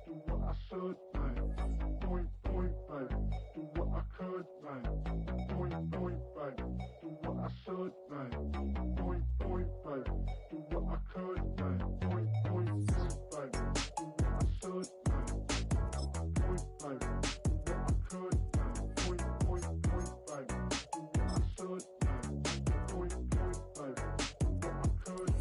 do what I should, man. Point, point, baby, do what I could, man. Point, point, baby, do what I should, man. Point, point, baby, do what I could, man. Point, point, point, baby, do what I should, man. Point, baby, do what I could, man. Point, point, point, baby, do what I should, man. Point, point, baby, do what I could.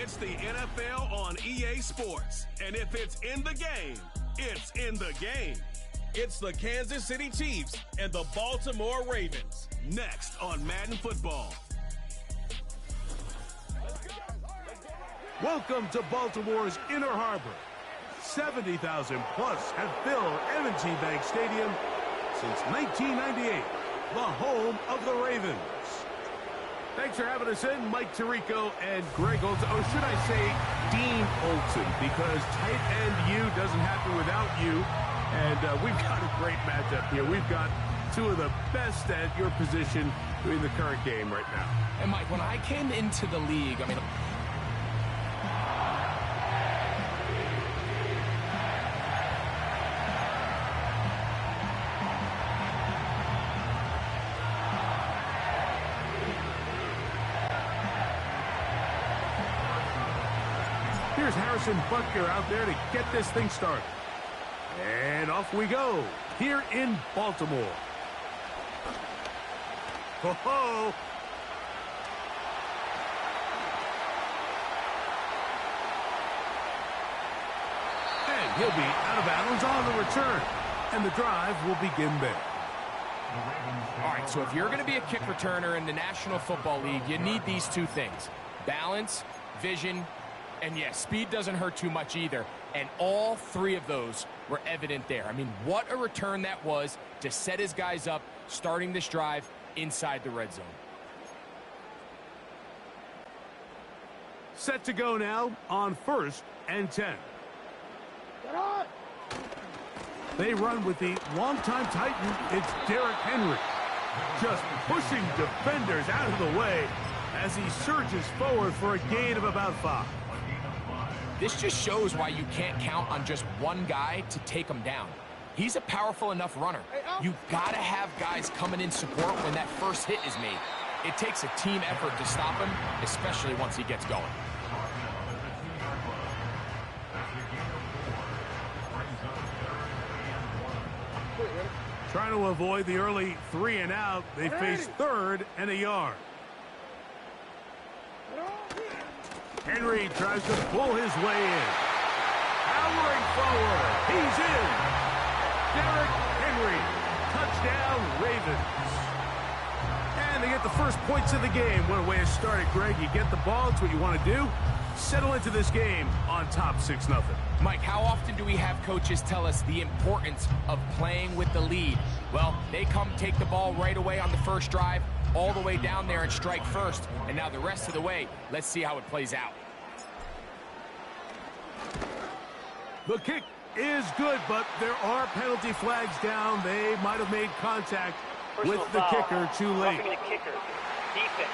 It's the NFL on EA Sports, and if it's in the game, it's in the game. It's the Kansas City Chiefs and the Baltimore Ravens, next on Madden Football. Welcome to Baltimore's Inner Harbor. 70,000 plus have filled M&T Bank Stadium since 1998, the home of the Ravens. Thanks for having us in, Mike Tirico and Greg Olson. Or should I say Dean Olson, because tight end U doesn't happen without you. And we've got a great matchup here. We've got two of the best at your position in the current game right now. And Mike, when I came into the league, I mean, here's Harrison Butker out there to get this thing started. And off we go, here in Baltimore. Ho-ho! And he'll be out of bounds on the return. And the drive will begin there. all right, so if you're going to be a kick returner in the National Football League, you need these two things: balance, vision, and yes, speed doesn't hurt too much either. And all three of those were evident there. I mean, what a return that was to set his guys up, starting this drive inside the red zone. Set to go now on 1st and 10. They run with the longtime Titan. It's Derrick Henry. Just pushing defenders out of the way as he surges forward for a gain of about 5. This just shows why you can't count on just one guy to take him down. He's a powerful enough runner. You've got to have guys coming in support when that first hit is made. It takes a team effort to stop him, especially once he gets going. Trying to avoid the early 3 and out. They face 3rd and a yard. Henry tries to pull his way in. Powering forward. He's in. Derrick Henry. Touchdown, Ravens. And they get the first points of the game. What a way to start it, Greg. You get the ball. It's what you want to do. Settle into this game on top 6-0. Mike, how often do we have coaches tell us the importance of playing with the lead? Well, they come take the ball right away on the first drive, all the way down there and strike first. And now the rest of the way, let's see how it plays out. The kick is good, but there are penalty flags down. They might have made contact with the kicker too late. Roughing the kicker. Defense.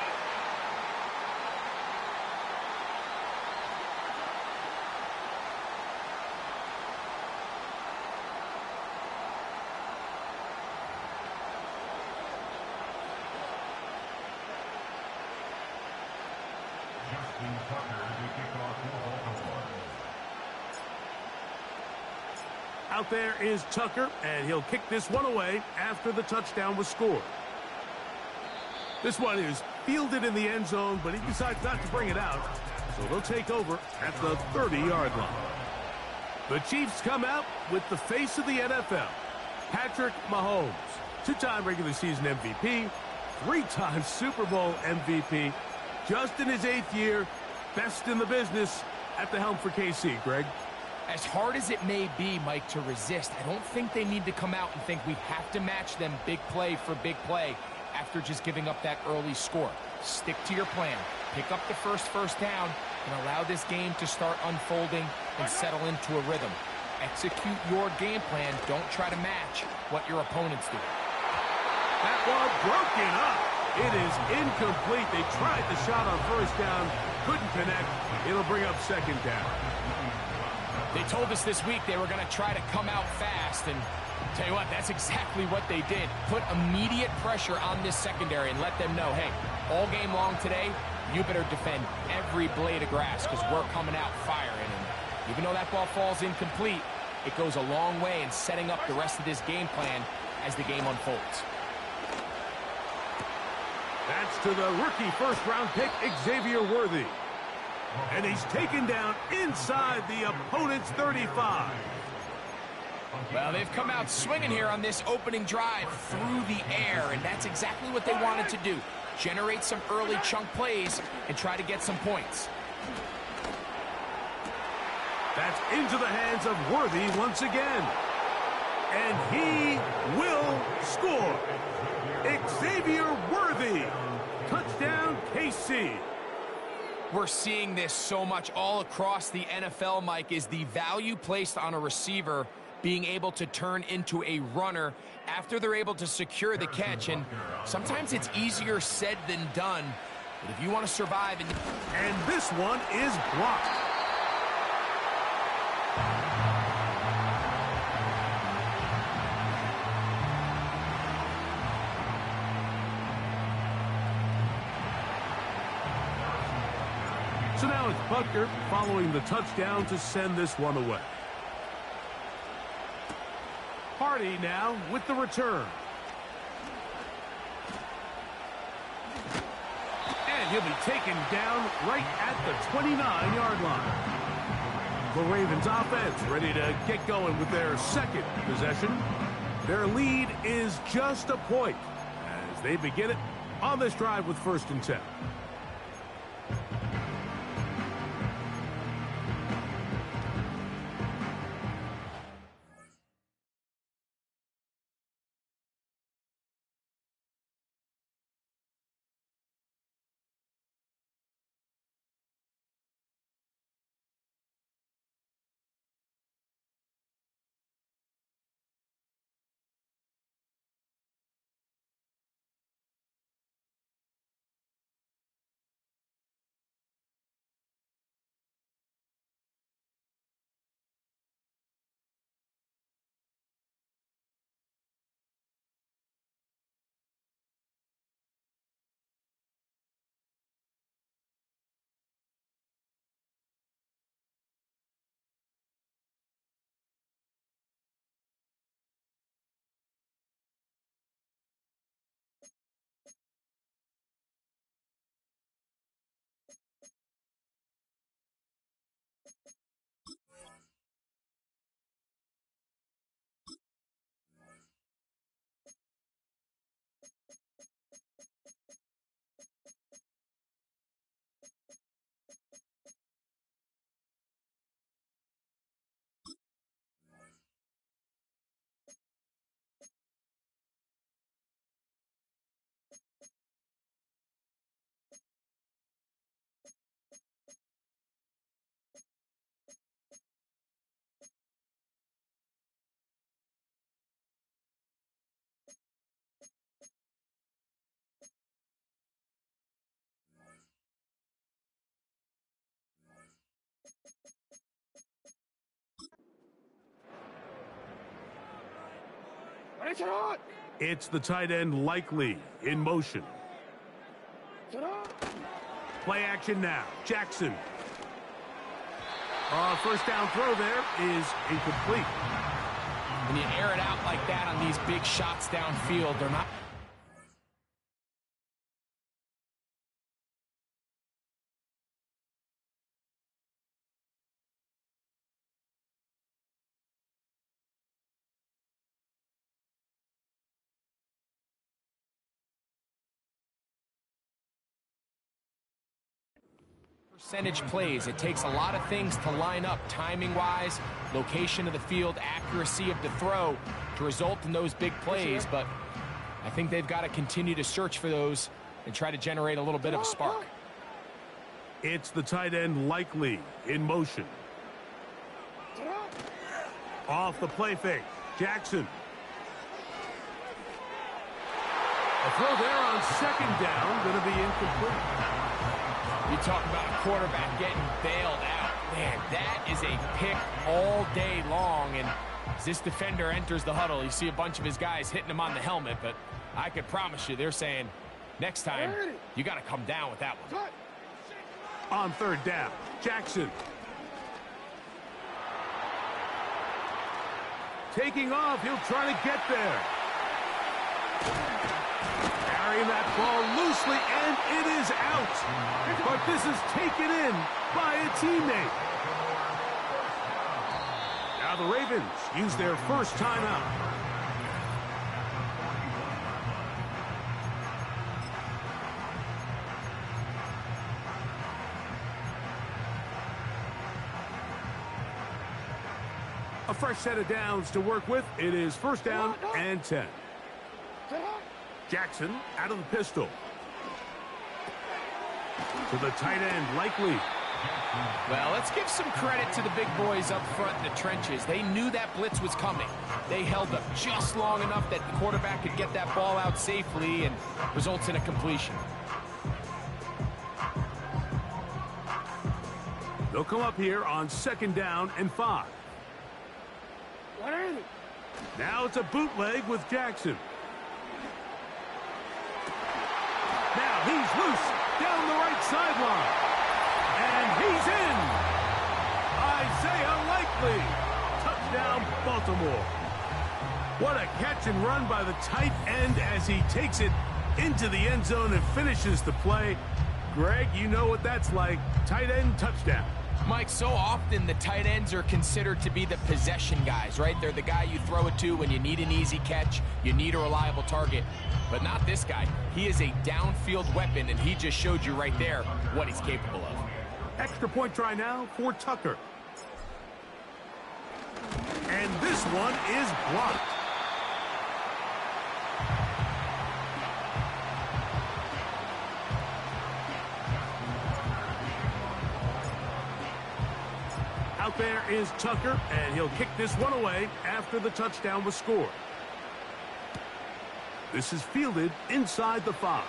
Out there is Tucker, and he'll kick this one away after the touchdown was scored. This one is fielded in the end zone, but he decides not to bring it out, so they'll take over at the 30-yard line. The Chiefs come out with the face of the NFL, Patrick Mahomes, two-time regular season MVP, three-time Super Bowl MVP, just in his 8th year, best in the business at the helm for KC, Greg. As hard as it may be, Mike, to resist, I don't think they need to come out and think we have to match them big play for big play after just giving up that early score. Stick to your plan. Pick up the first down and allow this game to start unfolding and settle into a rhythm. Execute your game plan. Don't try to match what your opponents do. That ball broken up. It is incomplete. They tried the shot on first down, couldn't connect. It'll bring up second down. They told us this week they were going to try to come out fast, and tell you what, that's exactly what they did. Put immediate pressure on this secondary and let them know, hey, all game long today, you better defend every blade of grass because we're coming out firing. And even though that ball falls incomplete, it goes a long way in setting up the rest of this game plan as the game unfolds. That's to the rookie first-round pick, Xavier Worthy. And he's taken down inside the opponent's 35. Well, they've come out swinging here on this opening drive through the air, and that's exactly what they wanted to do. Generate some early chunk plays and try to get some points. That's into the hands of Worthy once again. And he will score. Xavier Worthy. Touchdown, KC. We're seeing this so much all across the NFL, Mike, is the value placed on a receiver being able to turn into a runner after they're able to secure the catch. And sometimes it's easier said than done. But if you want to survive... And this one is blocked. So now it's Butker following the touchdown to send this one away. Hardy now with the return. And he'll be taken down right at the 29-yard line. The Ravens offense ready to get going with their second possession. Their lead is just a point as they begin it on this drive with 1st and 10. It's the tight end Likely in motion. Play action now. Jackson. First down throw there is incomplete. When you air it out like that on these big shots downfield, they're not... Percentage plays. It takes a lot of things to line up timing-wise, location of the field, accuracy of the throw to result in those big plays, but I think they've got to continue to search for those and try to generate a little bit of a spark. It's the tight end Likely in motion. Off the play fake. Jackson. A throw there on second down, going to be incomplete. You talk about a quarterback getting bailed out. Man, that is a pick all day long. And as this defender enters the huddle, you see a bunch of his guys hitting him on the helmet. But I could promise you, they're saying, next time, you got to come down with that one. On third down, Jackson. Taking off, he'll try to get there. Carrying that ball loosely, and it is out. But this is taken in by a teammate. Now the Ravens use their first timeout. A fresh set of downs to work with. It is first down and 10. Jackson out of the pistol. To the tight end, Likely. Well, let's give some credit to the big boys up front in the trenches. They knew that blitz was coming. They held up just long enough that the quarterback could get that ball out safely and results in a completion. They'll come up here on second down and 5. Now it's a bootleg with Jackson. Now he's loose down the right sideline. And he's in. Isaiah Likely. Touchdown, Baltimore. What a catch and run by the tight end as he takes it into the end zone and finishes the play. Greg, you know what that's like. Tight end touchdown. Mike, so often the tight ends are considered to be the possession guys, right? They're the guy you throw it to when you need an easy catch, you need a reliable target. But not this guy. He is a downfield weapon, and he just showed you right there what he's capable of. Extra point try now for Tucker. And this one is blocked. Out there is Tucker, and he'll kick this one away after the touchdown was scored. This is fielded inside the 5.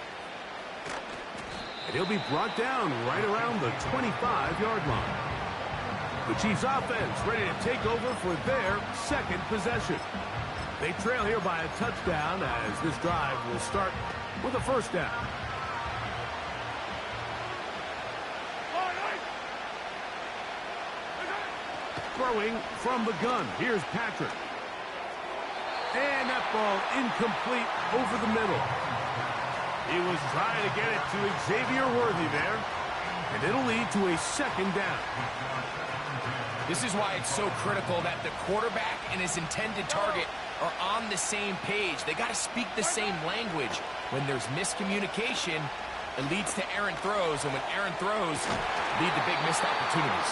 And he'll be brought down right around the 25-yard line. The Chiefs offense ready to take over for their second possession. They trail here by a touchdown as this drive will start with a first down. Throwing from the gun. Here's Patrick. And that ball incomplete over the middle. He was trying to get it to Xavier Worthy there. And it'll lead to a second down. This is why it's so critical that the quarterback and his intended target are on the same page. They got to speak the same language. When there's miscommunication, it leads to errant throws. And when errant throws lead to big missed opportunities.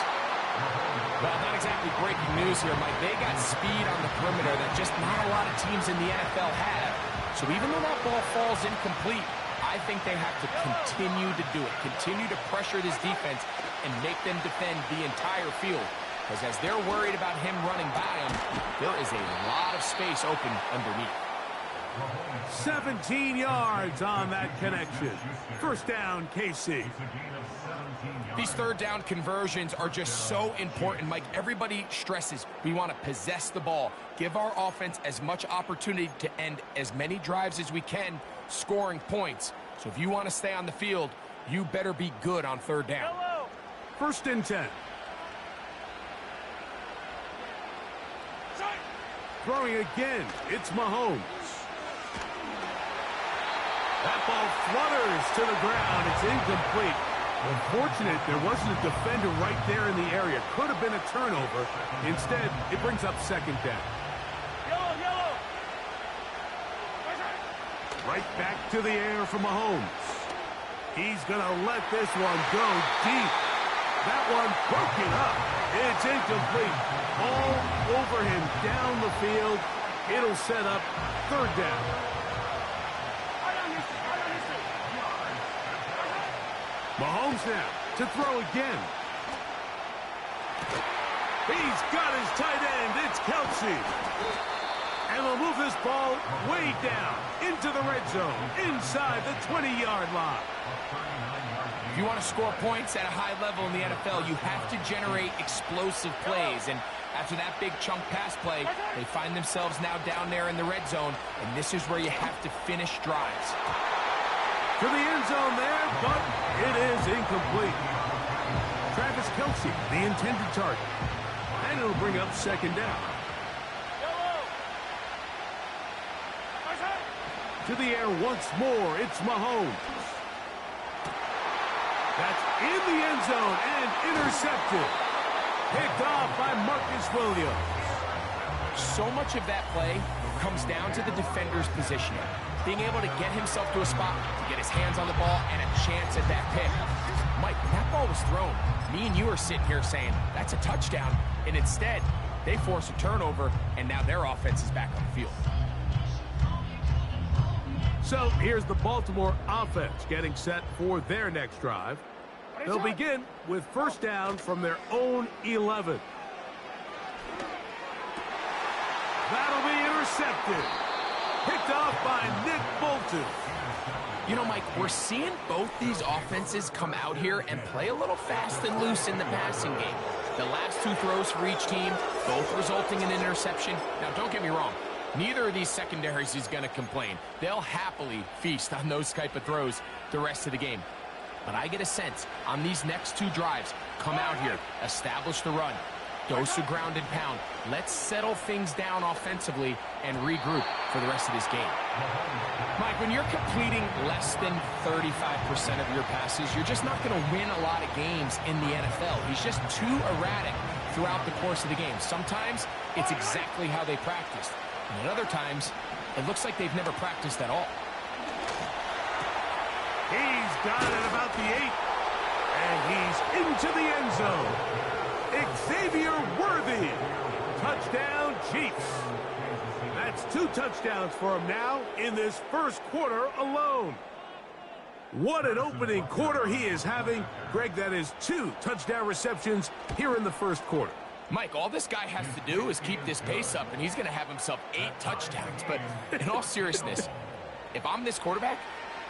Well, not exactly breaking news here, Mike. They got speed on the perimeter that just not a lot of teams in the NFL have. So even though that ball falls incomplete, I think they have to continue to do it. Continue to pressure this defense and make them defend the entire field. Because as they're worried about him running by them, there is a lot of space open underneath. 17 yards on that connection. First down, KC. These third down conversions are just so important, Mike. Everybody stresses we want to possess the ball, give our offense as much opportunity to end as many drives as we can, scoring points. So if you want to stay on the field, you better be good on third down. First and 10. Throwing again, it's Mahomes. That ball flutters to the ground. It's incomplete. Unfortunate there wasn't a defender right there in the area. Could have been a turnover. Instead, it brings up second down. Yellow. Right back to the air for Mahomes. He's going to let this one go deep. That one broken up. It's incomplete. All over him down the field. It'll set up third down. Mahomes now to throw again. He's got his tight end. It's Kelsey. And they'll move this ball way down into the red zone, inside the 20-yard line. If you want to score points at a high level in the NFL, you have to generate explosive plays. And after that big chunk pass play, they find themselves now down there in the red zone, and this is where you have to finish drives. To the end zone there, but it is incomplete. Travis Kelsey, the intended target. And it'll bring up second down. To the air once more, it's Mahomes. That's in the end zone and intercepted. Picked off by Marcus Williams. So much of that play comes down to the defender's positioning. Being able to get himself to a spot, to get his hands on the ball, and a chance at that pick. Mike, when that ball was thrown, me and you are sitting here saying, that's a touchdown. And instead, they force a turnover, and now their offense is back on the field. So here's the Baltimore offense getting set for their next drive. They'll begin with first down from their own 11. That'll be intercepted. Picked off by Nick Bolton. You know, Mike, we're seeing both these offenses come out here and play a little fast and loose in the passing game. The last two throws for each team, both resulting in an interception. Now, don't get me wrong. Neither of these secondaries is going to complain. They'll happily feast on those type of throws the rest of the game. But I get a sense on these next two drives, come out here, establish the run, dose of ground and pound. Let's settle things down offensively and regroup for the rest of this game. Mike, when you're completing less than 35% of your passes, you're just not going to win a lot of games in the NFL. He's just too erratic throughout the course of the game. Sometimes it's exactly how they practiced. And at other times, it looks like they've never practiced at all. He's got it about the 8. And he's into the end zone. Xavier Worthy. Touchdown, Chiefs. That's 2 touchdowns for him now in this first quarter alone. What an opening quarter he is having. Greg, that is 2 touchdown receptions here in the first quarter. Mike, all this guy has to do is keep this pace up, and he's going to have himself 8 touchdowns. But in all seriousness, if I'm this quarterback,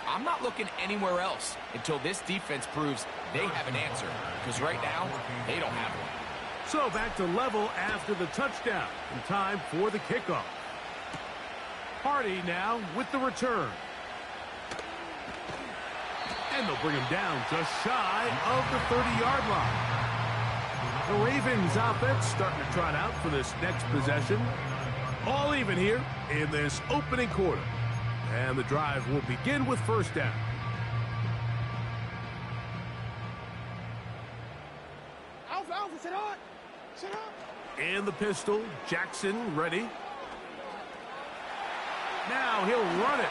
I'm not looking anywhere else until this defense proves they have an answer. Because right now, they don't have one. So back to level after the touchdown. And time for the kickoff. Hardy now with the return. And they'll bring him down just shy of the 30-yard line. The Ravens offense starting to trot out for this next possession. All even here in this opening quarter. And the drive will begin with first down. Alpha, sit on. Sit up. And the pistol, Jackson ready. Now he'll run it.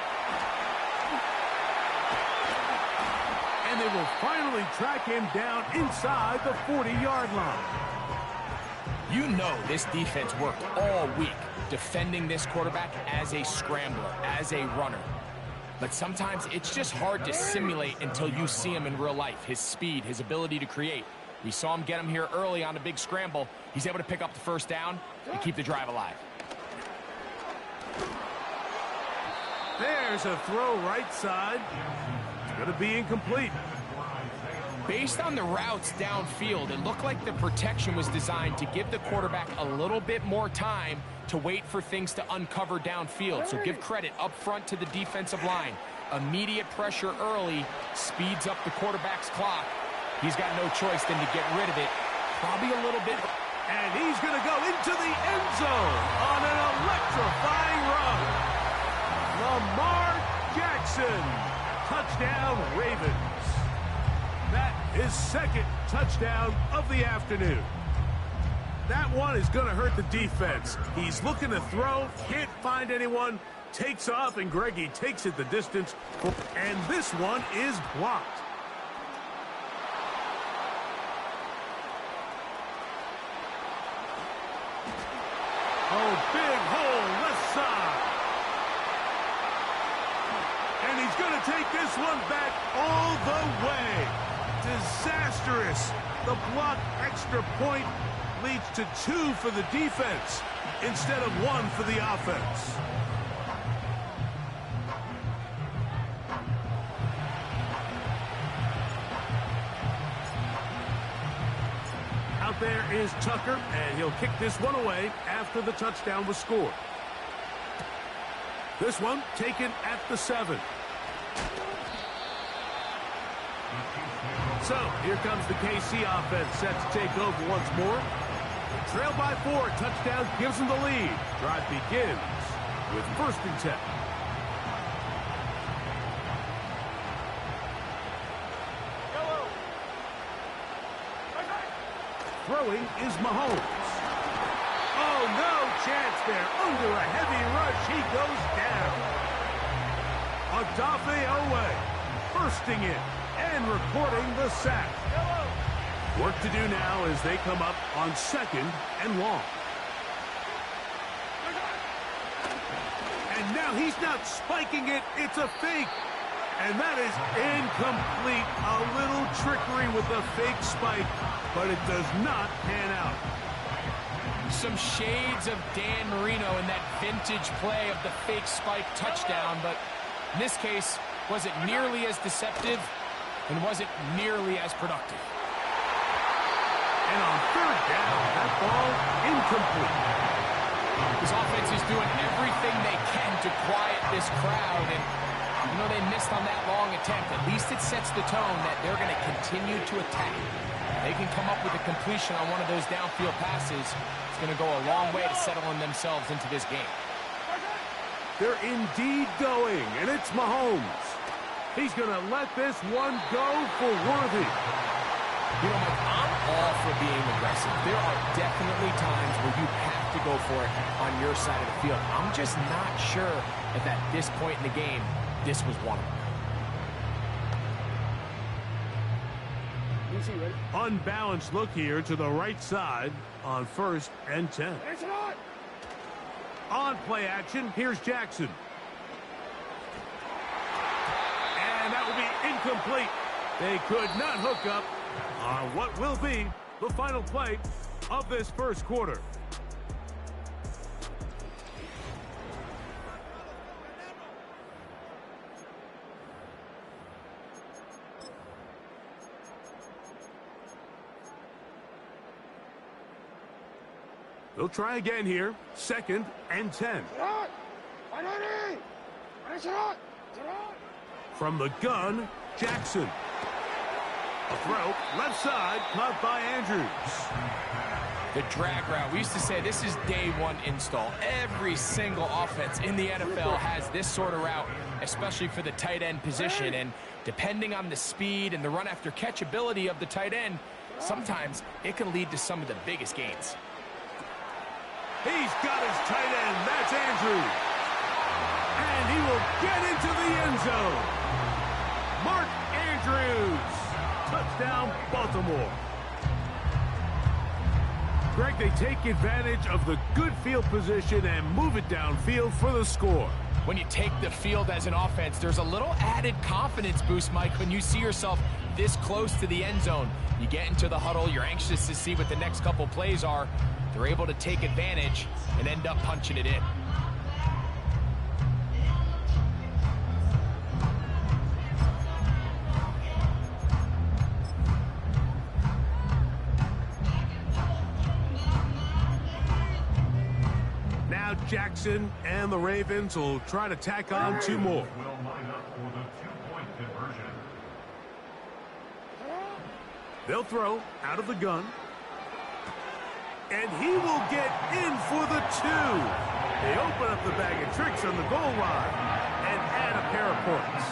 And they will finally track him down inside the 40-yard line. You know this defense worked all week defending this quarterback as a scrambler, as a runner. But sometimes it's just hard to simulate until you see him in real life. His speed, his ability to create. We saw him get him here early on a big scramble. He's able to pick up the first down and keep the drive alive. There's a throw right side. It's going to be incomplete. Based on the routes downfield, it looked like the protection was designed to give the quarterback a little bit more time to wait for things to uncover downfield. So give credit up front to the defensive line. Immediate pressure early speeds up the quarterback's clock. He's got no choice than to get rid of it. Probably a little bit. And he's going to go into the end zone on an electrifying run. Lamar Jackson. Touchdown, Ravens. That is second touchdown of the afternoon. That one is going to hurt the defense. He's looking to throw, can't find anyone, takes off, and Greggy takes it the distance. And this one is blocked. Oh, big hole, left side. And he's going to take this one back all the way. Disastrous. The block extra point leads to 2 for the defense instead of 1 for the offense. Out there is Tucker, and he'll kick this one away after the touchdown was scored. This one taken at the 7. So, here comes the KC offense set to take over once more. Trail by 4, touchdown gives them the lead. Drive begins with 1st and 10. Throwing is Mahomes. Oh, no chance there. Under a heavy rush, he goes down. Odafe Owe bursting in and recording the sack. Work to do now as they come up on 2nd and long. And now he's not spiking it, it's a fake. And that is incomplete. A little trickery with a fake spike, but it does not pan out. Some shades of Dan Marino in that vintage play of the fake spike touchdown, but in this case, wasn't nearly as deceptive and wasn't nearly as productive. And on 3rd down, that ball incomplete. This offense is doing everything they can to quiet this crowd, and you know they missed on that long attempt. At least it sets the tone that they're going to continue to attack. They can come up with a completion on one of those downfield passes. It's going to go a long way to settling themselves into this game. They're indeed going, and it's Mahomes. He's going to let this one go for Worthy. You know, Mike, I'm all for being aggressive. There are definitely times where you have to go for it on your side of the field. I'm just not sure if at this point in the game, this was one of them. Unbalanced look here to the right side on 1st and 10. On play action, here's Jackson. And that will be incomplete. They could not hook up on what will be the final play of this 1st quarter. They'll try again here. 2nd and 10. From the gun, Jackson. A throw, left side, caught by Andrews. The drag route. We used to say this is day 1 install. Every single offense in the NFL has this sort of route, especially for the tight end position. And depending on the speed and the run after catch ability of the tight end, sometimes it can lead to some of the biggest gains. He's got his tight end. That's Andrews. And he will get into the end zone. Mark Andrews. Touchdown, Baltimore. Greg, they take advantage of the good field position and move it downfield for the score. When you take the field as an offense, there's a little added confidence boost, Mike, when you see yourself this close to the end zone. You get into the huddle, you're anxious to see what the next couple plays are. They're able to take advantage and end up punching it in. Jackson and the Ravens will try to tack on 2 more. They'll throw out of the gun. And he will get in for the 2. They open up the bag of tricks on the goal line and add a pair of points.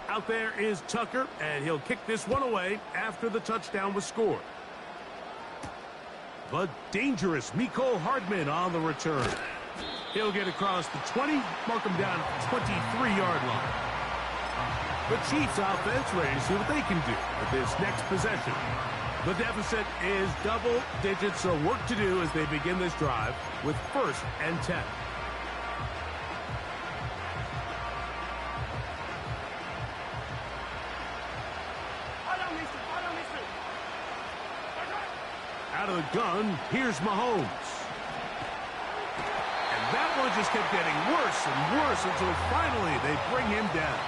Out there is Tucker, and he'll kick this one away after the touchdown was scored. The dangerous Mecole Hardman on the return. He'll get across the 20, mark him down at the 23-yard line. The Chiefs offense ready to see what they can do with this next possession. The deficit is double digits, so work to do as they begin this drive with 1st and 10. Out of the gun, here's Mahomes. And that one just kept getting worse and worse until finally they bring him down.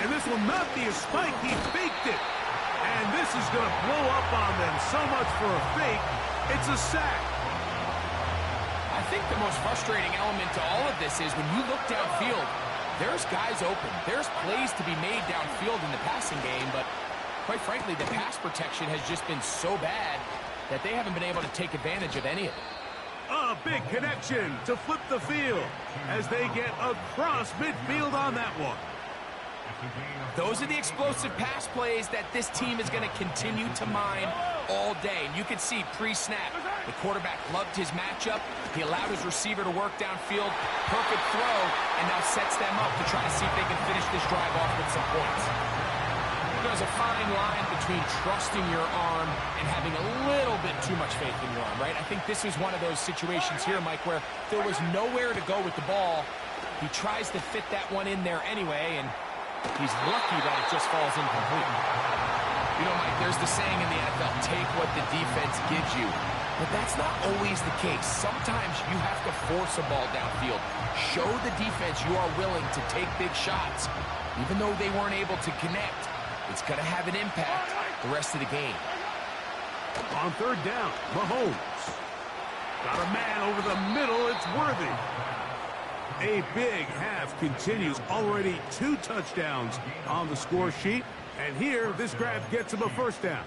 And this will not be a spike. He faked it. And this is going to blow up on them. So much for a fake. It's a sack. I think the most frustrating element to all of this is when you look downfield, there's guys open. There's plays to be made downfield in the passing game, but quite frankly, the pass protection has just been so bad that they haven't been able to take advantage of any of it. A big connection to flip the field as they get across midfield on that one. Those are the explosive pass plays that this team is going to continue to mine all day. And you can see pre-snap, the quarterback loved his matchup. He allowed his receiver to work downfield. Perfect throw, and now sets them up to try to see if they can finish this drive off with some points. There's a fine line between trusting your arm and having a little bit too much faith in your arm, right? I think this was one of those situations here, Mike, where there was nowhere to go with the ball. He tries to fit that one in there anyway, and he's lucky that it just falls incomplete. You know, Mike, there's the saying in the NFL, take what the defense gives you. But that's not always the case. Sometimes you have to force a ball downfield. Show the defense you are willing to take big shots. Even though they weren't able to connect, it's going to have an impact the rest of the game. On 3rd down, Mahomes. Got a man over the middle. It's Worthy. A big half continues. Already 2 touchdowns on the score sheet. And here, this grab gets him a 1st down.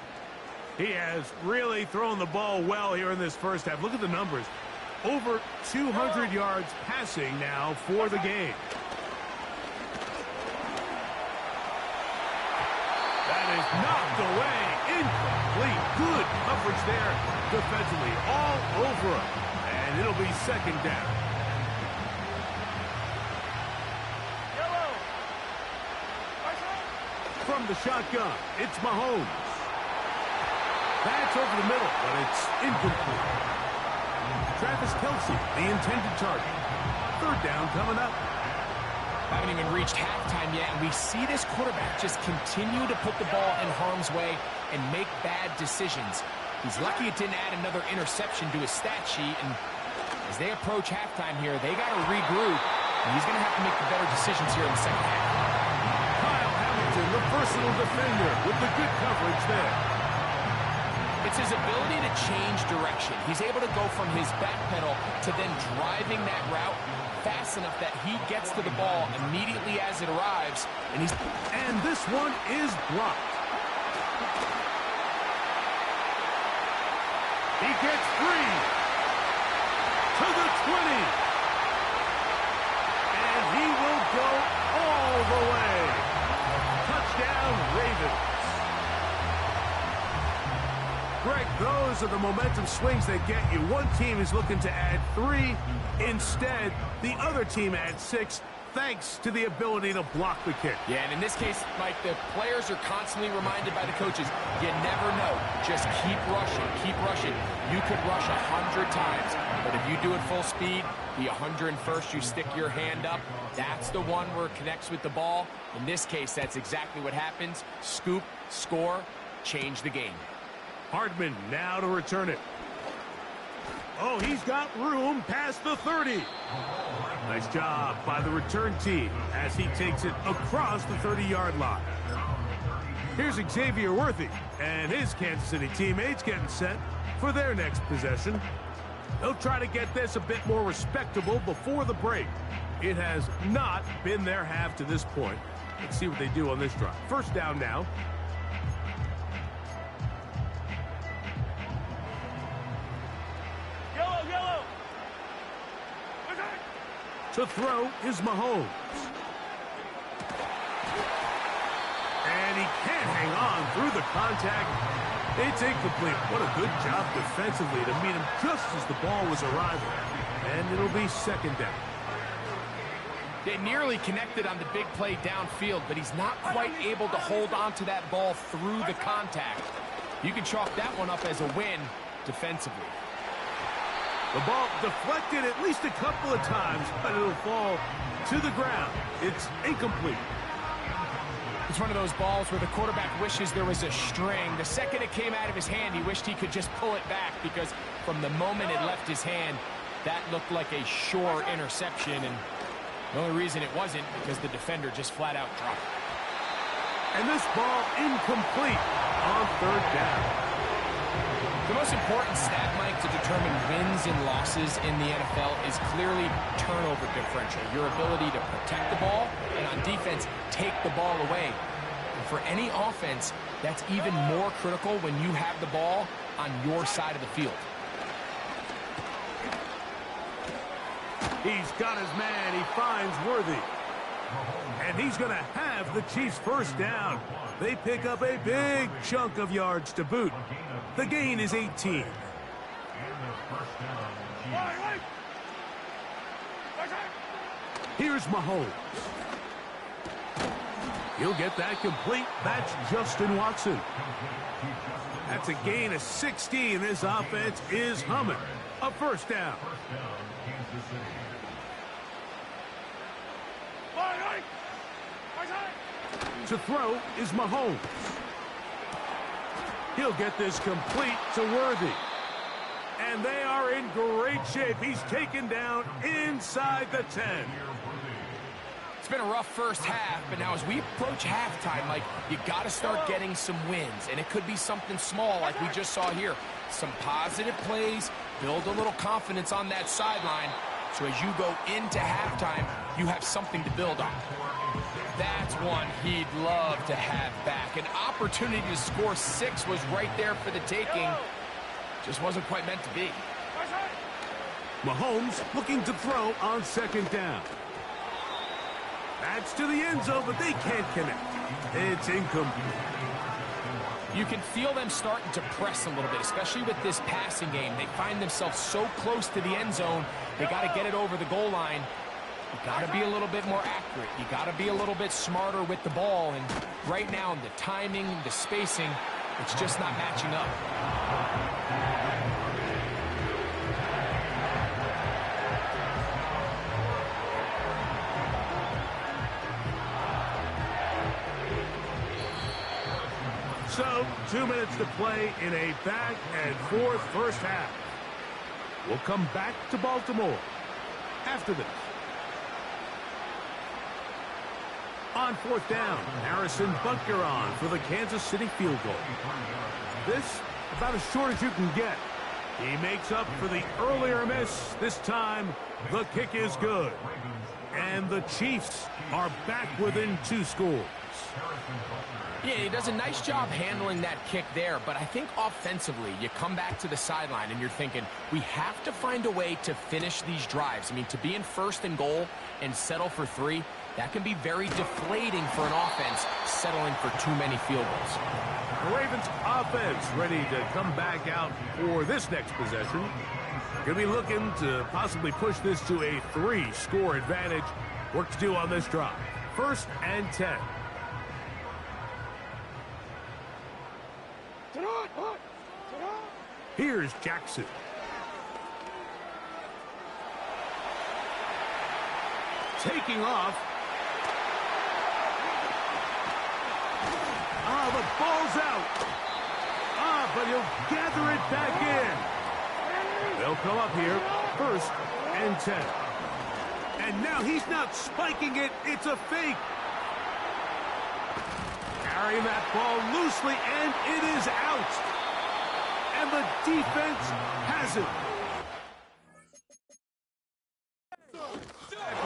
He has really thrown the ball well here in this first half. Look at the numbers. Over 200 yards passing now for the game. That is knocked away. Incomplete. Good coverage there defensively. All over him. And it'll be 2nd down. From the shotgun, it's Mahomes. That's over the middle, but it's incomplete. Travis Kelce, the intended target. 3rd down coming up. Haven't even reached halftime yet, and we see this quarterback just continue to put the ball in harm's way and make bad decisions. He's lucky it didn't add another interception to his stat sheet, and as they approach halftime here, they got to regroup, and he's going to have to make the better decisions here in the second half. The personal defender with the good coverage there. It's his ability to change direction. He's able to go from his back pedal to then driving that route fast enough that he gets to the ball immediately as it arrives. And this one is blocked. He gets 3 to the 20. And he will go all the way. Touchdown, Ravens. Greg, those are the momentum swings that get you. One team is looking to add 3. Instead, the other team adds 6, thanks to the ability to block the kick. Yeah, and in this case, Mike, the players are constantly reminded by the coaches, you never know. Just keep rushing, keep rushing. You could rush 100 times, but if you do it full speed, the 101st, you stick your hand up. That's the one where it connects with the ball. In this case, that's exactly what happens. Scoop, score, change the game. Hardman now to return it. Oh, he's got room past the 30. Nice job by the return team as he takes it across the 30-yard line. Here's Xavier Worthy and his Kansas City teammates getting set for their next possession. They'll try to get this a bit more respectable before the break. It has not been their half to this point. Let's see what they do on this drive. First down now. To throw is Mahomes. And he can't hang on through the contact. It's incomplete. What a good job defensively to meet him just as the ball was arriving. And it'll be second down. They nearly connected on the big play downfield, but he's not quite able to hold on to that ball through the contact. You can chalk that one up as a win defensively. The ball deflected at least a couple of times, but it'll fall to the ground. It's incomplete. It's one of those balls where the quarterback wishes there was a string. The second it came out of his hand, he wished he could just pull it back, because from the moment it left his hand, that looked like a sure interception, and the only reason it wasn't because the defender just flat out dropped it. And this ball incomplete on third down. The most important stat, Mike, to determine wins and losses in the NFL is clearly turnover differential. Your ability to protect the ball and on defense, take the ball away. And for any offense, that's even more critical when you have the ball on your side of the field. He's got his man. He finds Worthy. And he's going to have the Chiefs first down. They pick up a big chunk of yards to boot. The gain is 18. Here's Mahomes. He'll get that complete. That's Justin Watson. That's a gain of 16. This offense is humming. A first down. To throw is Mahomes. He'll get this complete to Worthy. And they are in great shape. He's taken down inside the 10. It's been a rough first half, but now as we approach halftime, Mike, you got to start getting some wins. And it could be something small like we just saw here. Some positive plays, build a little confidence on that sideline. So as you go into halftime, you have something to build on. That's one he'd love to have back. An opportunity to score 6 was right there for the taking. Just wasn't quite meant to be. Mahomes looking to throw on second down. That's to the end zone, but they can't connect. It's incomplete. You can feel them starting to press a little bit, especially with this passing game. They find themselves so close to the end zone, they got to get it over the goal line. You got to be a little bit more accurate. You got to be a little bit smarter with the ball. And right now, the timing, the spacing, it's just not matching up. So, 2 minutes to play in a back-and-forth first half. We'll come back to Baltimore after this. On fourth down, Harrison Butker on for the Kansas City field goal. This, about as short as you can get. He makes up for the earlier miss. This time, the kick is good. And the Chiefs are back within 2 scores. Yeah, he does a nice job handling that kick there, but I think offensively, you come back to the sideline and you're thinking, we have to find a way to finish these drives. I mean, to be in first and goal and settle for 3, that can be very deflating for an offense settling for too many field goals. The Ravens offense ready to come back out for this next possession. Going to be looking to possibly push this to a 3-score advantage. Work to do on this drive. 1st and 10. Here's Jackson. Taking off. The ball's out. But he'll gather it back in. They'll come up here, 1st and 10. And now he's not spiking it, it's a fake. Carrying that ball loosely, and it is out. And the defense has it.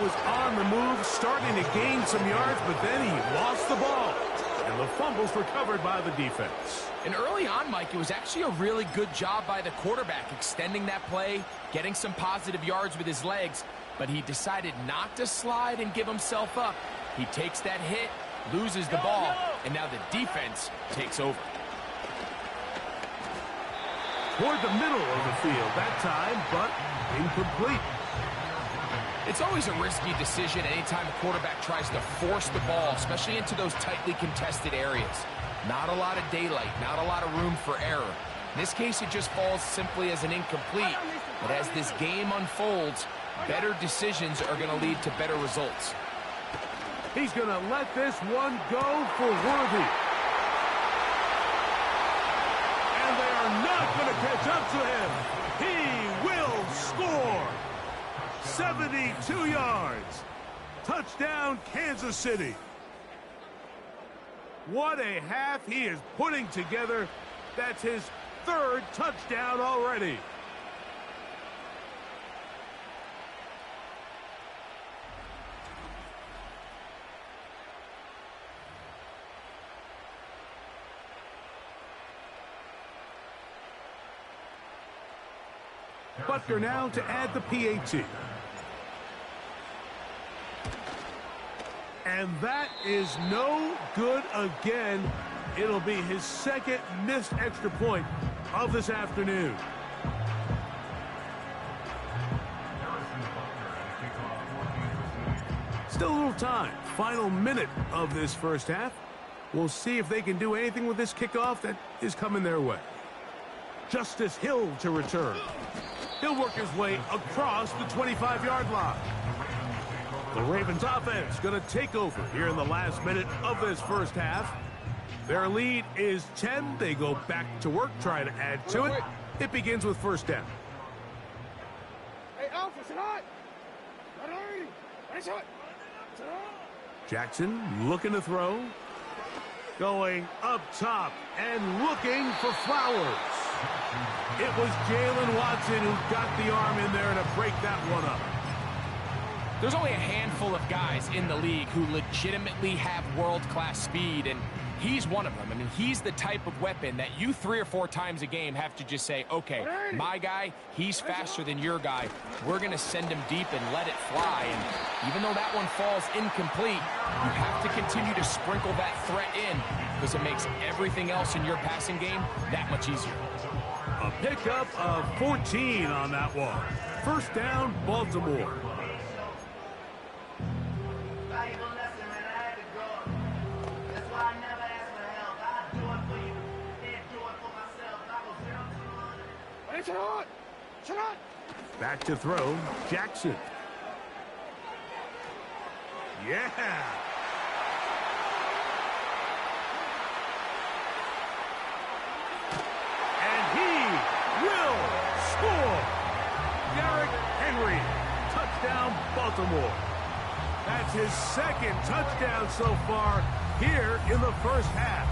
Was on the move, starting to gain some yards, but then he lost the ball. And the fumble's recovered by the defense. And early on, Mike, it was actually a really good job by the quarterback, extending that play, getting some positive yards with his legs, but he decided not to slide and give himself up. He takes that hit, loses the ball, and now the defense takes over. Toward the middle of the field that time, but incomplete. It's always a risky decision anytime a quarterback tries to force the ball, especially into those tightly contested areas. Not a lot of daylight, not a lot of room for error. In this case, it just falls simply as an incomplete. But as this game unfolds, better decisions are going to lead to better results. He's going to let this one go for Worthy. And they are not going to catch up to him. He will score. 72 yards. Touchdown, Kansas City. What a half he is putting together. That's his 3rd touchdown already. Butker now to add the PAT. And that is no good again. It'll be his 2nd missed extra point of this afternoon. Still a little time. Final minute of this first half. We'll see if they can do anything with this kickoff that is coming their way. Justice Hill to return. He'll work his way across the 25-yard line. The Ravens offense going to take over here in the last minute of this first half. Their lead is 10. They go back to work, try to add to it. It begins with 1st down. Hey, Alpha, sit hot. Jackson looking to throw. Going up top and looking for Flowers. It was Jalen Watson who got the arm in there to break that one up. There's only a handful of guys in the league who legitimately have world-class speed, and he's one of them. I mean, he's the type of weapon that you 3 or 4 times a game have to just say, okay, my guy, he's faster than your guy. We're going to send him deep and let it fly. And even though that one falls incomplete, you have to continue to sprinkle that threat in because it makes everything else in your passing game that much easier. A pickup of 14 on that one. 1st down, Baltimore. Back to throw, Jackson. Yeah. And he will score. Derrick Henry, touchdown, Baltimore. That's his 2nd touchdown so far here in the first half.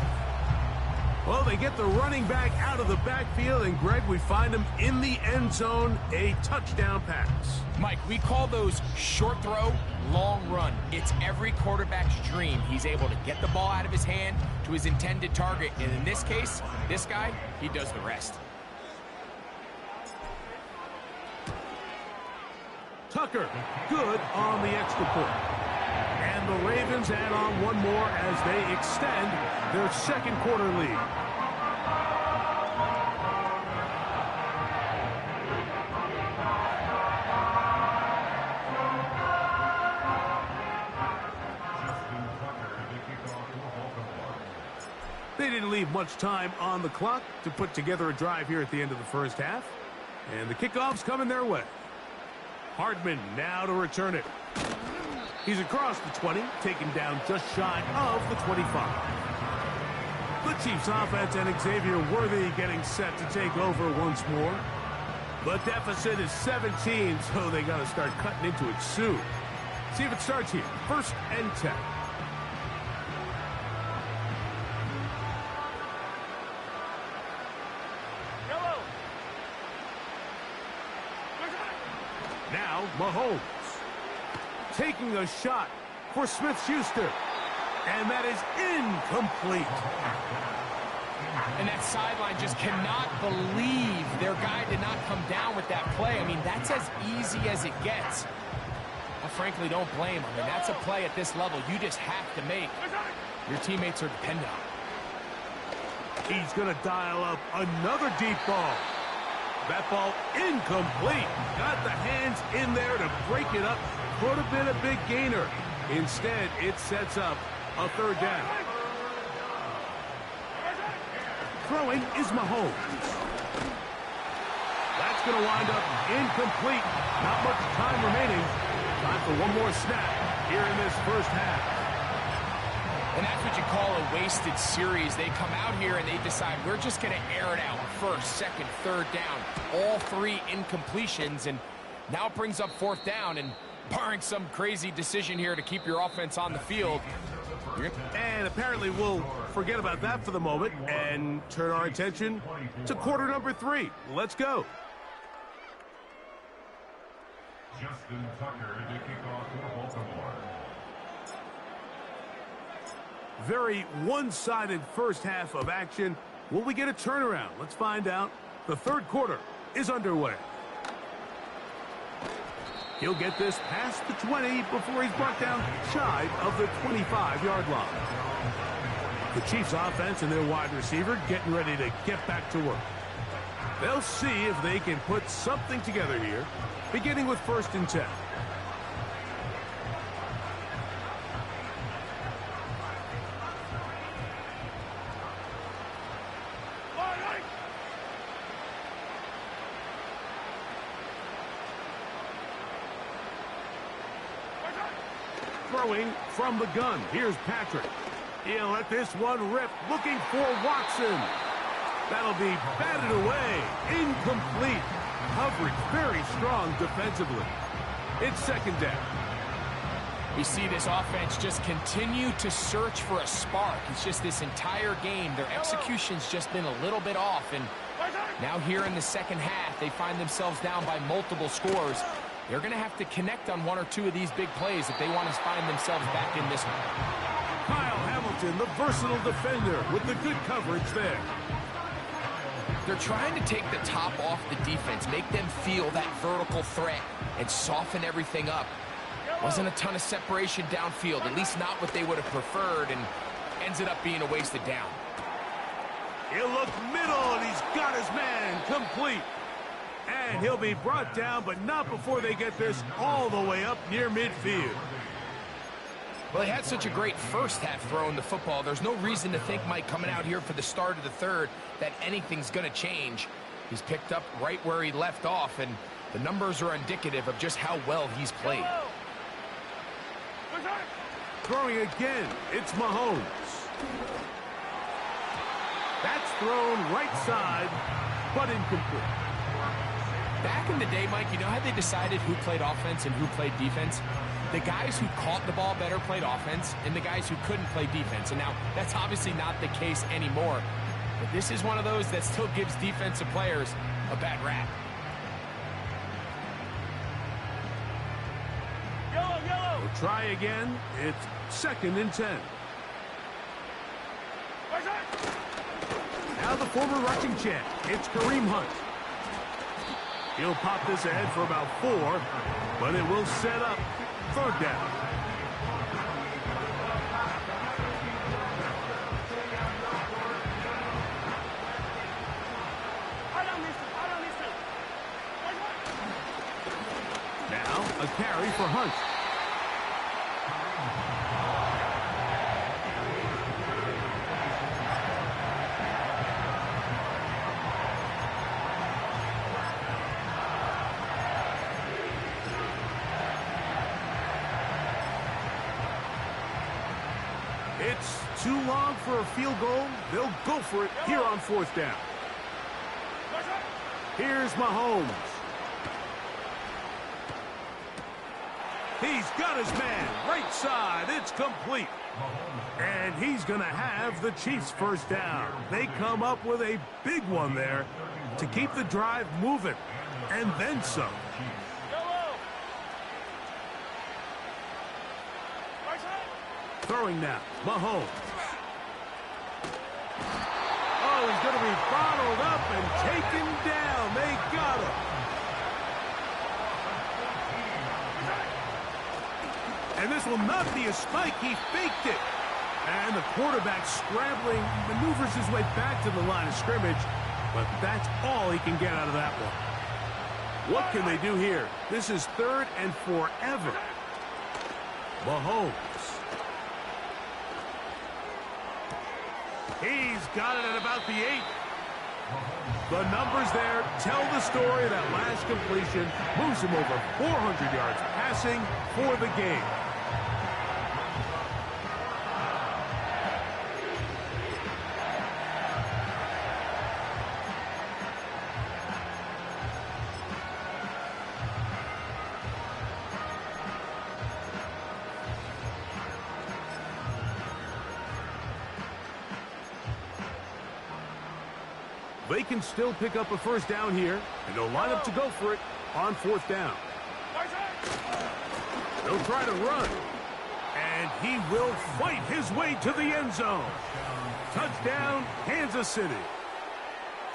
Well, they get the running back out of the backfield, and Greg, we find him in the end zone, a touchdown pass. Mike, we call those short throw, long run. It's every quarterback's dream. He's able to get the ball out of his hand to his intended target, and in this case, this guy, he does the rest. Tucker, good on the extra point. And the Ravens add on one more as they extend their 2nd quarter lead. They didn't leave much time on the clock to put together a drive here at the end of the first half. And the kickoff's coming their way. Hardman now to return it. He's across the 20, taken down just shy of the 25. The Chiefs offense and Xavier Worthy getting set to take over once more. The deficit is 17, so they got to start cutting into it soon. See if it starts here. 1st and 10. Now, Mahomes taking a shot for Smith-Schuster. And that is incomplete. And that sideline just cannot believe their guy did not come down with that play. I mean, that's as easy as it gets. I frankly don't blame him. I mean, that's a play at this level you just have to make. Your teammates are dependent on it. He's going to dial up another deep ball. That ball incomplete. Got the hands in there to break it up. Could have been a big gainer. Instead, it sets up a 3rd down. Throwing is Mahomes. That's going to wind up incomplete. Not much time remaining. Time for one more snap here in this 1st half. And that's what you call a wasted series. They come out here and they decide we're just going to air it out. 1st, 2nd, 3rd down. All 3 incompletions. And now it brings up 4th down. And barring some crazy decision here to keep your offense on the field. And apparently we'll forget about that for the moment and turn our attention to quarter number 3. Let's go. Justin Tucker to kick off for Baltimore. Very one-sided 1st half of action. Will we get a turnaround? Let's find out. The 3rd quarter is underway. He'll get this past the 20 before he's brought down shy of the 25-yard line. The Chiefs' offense and their wide receiver getting ready to get back to work. They'll see if they can put something together here, beginning with 1st and 10. Throwing from the gun. Here's Patrick. He'll let this one rip, looking for Watson. That'll be batted away. Incomplete. Coverage very strong defensively. It's 2nd down. We see this offense just continue to search for a spark. It's just this entire game. Their execution's just been a little bit off. And now here in the 2nd half, they find themselves down by multiple scores. They're going to have to connect on 1 or 2 of these big plays if they want to find themselves back in this one. Kyle Hamilton, the versatile defender, with the good coverage there. They're trying to take the top off the defense, make them feel that vertical threat, and soften everything up. Wasn't a ton of separation downfield, at least not what they would have preferred, and ends up being a wasted down. He'll look middle, and he's got his man complete. And he'll be brought down, but not before they get this all the way up near midfield. Well, he had such a great 1st half throwing the football. There's no reason to think, Mike, coming out here for the start of the 3rd, that anything's going to change. He's picked up right where he left off, and the numbers are indicative of just how well he's played. Throwing again, it's Mahomes. That's thrown right side, but incomplete. Back in the day, Mike, you know how they decided who played offense and who played defense? The guys who caught the ball better played offense, and the guys who couldn't play defense. And now, that's obviously not the case anymore. But this is one of those that still gives defensive players a bad rap. We'll try again. It's 2nd and 10. Now the former rushing champ. It's Kareem Hunt. He'll pop this ahead for about 4, but it will set up 3rd down. Now a carry for Hunt. It's too long for a field goal. They'll go for it here on 4th down. Here's Mahomes. He's got his man. Right side. It's complete. And he's going to have the Chiefs first down. They come up with a big one there to keep the drive moving. And then some. Throwing now. Mahomes. Oh, he's going to be bottled up and taken down. They got him. And this will not be a spike. He faked it. And the quarterback scrambling, maneuvers his way back to the line of scrimmage. But that's all he can get out of that one. What can they do here? This is 3rd and forever. Mahomes. He's got it at about the 8. The numbers there tell the story of that last completion. Moves him over 400 yards passing for the game. They can still pick up a first down here, and they'll line up to go for it on 4th down. They'll try to run, and he will fight his way to the end zone. Touchdown, Kansas City.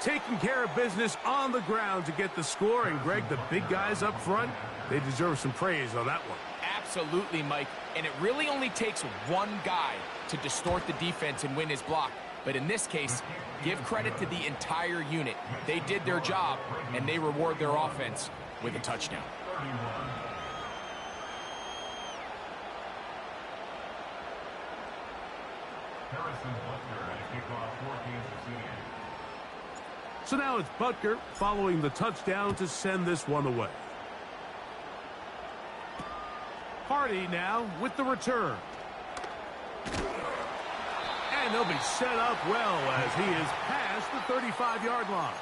Taking care of business on the ground to get the score, and Greg, the big guys up front, they deserve some praise on that one. Absolutely, Mike, and it really only takes one guy to distort the defense and win his block. But in this case, give credit to the entire unit. They did their job, and they reward their offense with a touchdown. So now it's Butker following the touchdown to send this one away. Hardy now with the return. And they'll be set up well as he is past the 35-yard line.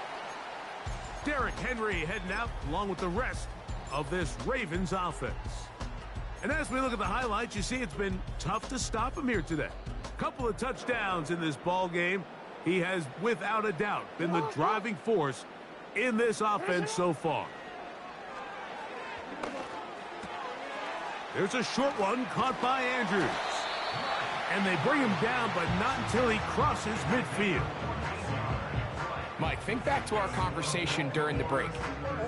Derrick Henry heading out along with the rest of this Ravens offense. And as we look at the highlights, you see it's been tough to stop him here today. Couple of touchdowns in this ball game. He has, without a doubt, been the driving force in this offense so far. There's a short one caught by Andrews. And they bring him down, but not until he crosses midfield. Mike, think back to our conversation during the break.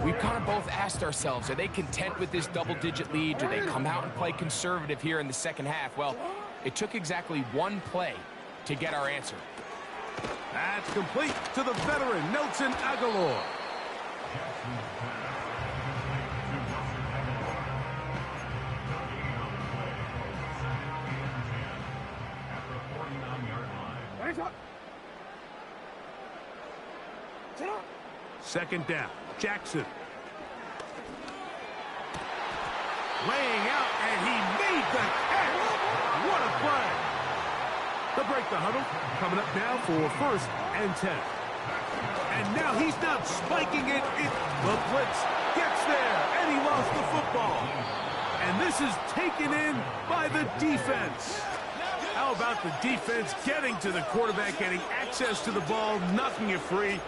We've kind of both asked ourselves, are they content with this double-digit lead? Do they come out and play conservative here in the second half? Well, it took exactly one play to get our answer. That's complete to the veteran, Nelson Aguilar. Second down, Jackson. Laying out, and he made the catch. What a play. They'll break the huddle. Coming up now for 1st and 10. And now he's not spiking it. The blitz gets there, and he lost the football. And this is taken in by the defense. How about the defense getting to the quarterback, getting access to the ball, knocking it free,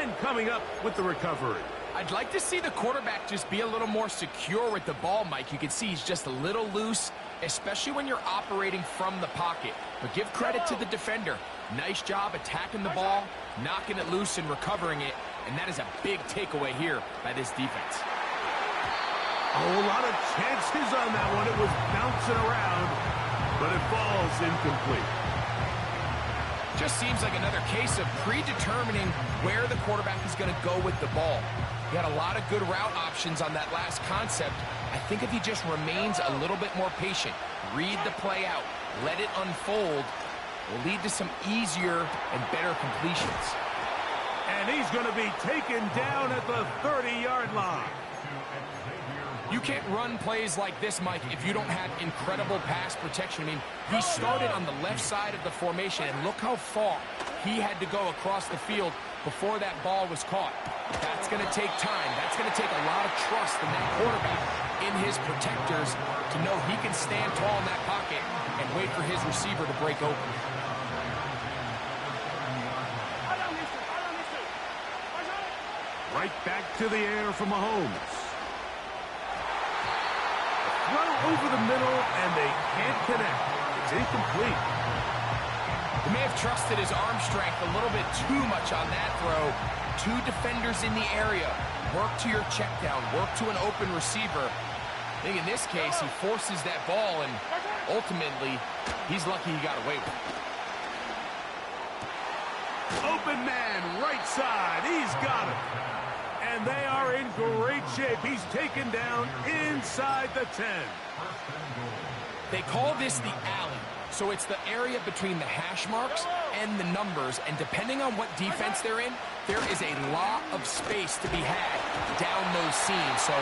and coming up with the recovery. I'd like to see the quarterback just be a little more secure with the ball, Mike. You can see he's just a little loose, especially when you're operating from the pocket. But give credit to the defender. Nice job attacking the ball, knocking it loose and recovering it. And that is a big takeaway here by this defense. A whole lot of chances on that one. It was bouncing around, but it falls incomplete. Just seems like another case of predetermining where the quarterback is going to go with the ball. He had a lot of good route options on that last concept. I think if he just remains a little bit more patient, read the play out, let it unfold, will lead to some easier and better completions. And he's going to be taken down at the 30-yard line. You can't run plays like this, Mike, if you don't have incredible pass protection. I mean, he started on the left side of the formation, and look how far he had to go across the field before that ball was caught. That's going to take time. That's going to take a lot of trust in that quarterback, in his protectors, to know he can stand tall in that pocket and wait for his receiver to break open. Right back to the air for Mahomes. Throw over the middle, and they can't connect. It's incomplete. He may have trusted his arm strength a little bit too much on that throw. Two defenders in the area. Work to your check down. Work to an open receiver. I think in this case, he forces that ball, and ultimately, he's lucky he got away with it. Open man, right side. He's got it. And they are in great shape. He's taken down inside the 10. They call this the alley. So it's the area between the hash marks and the numbers, and depending on what defense they're in, there is a lot of space to be had down those seams. So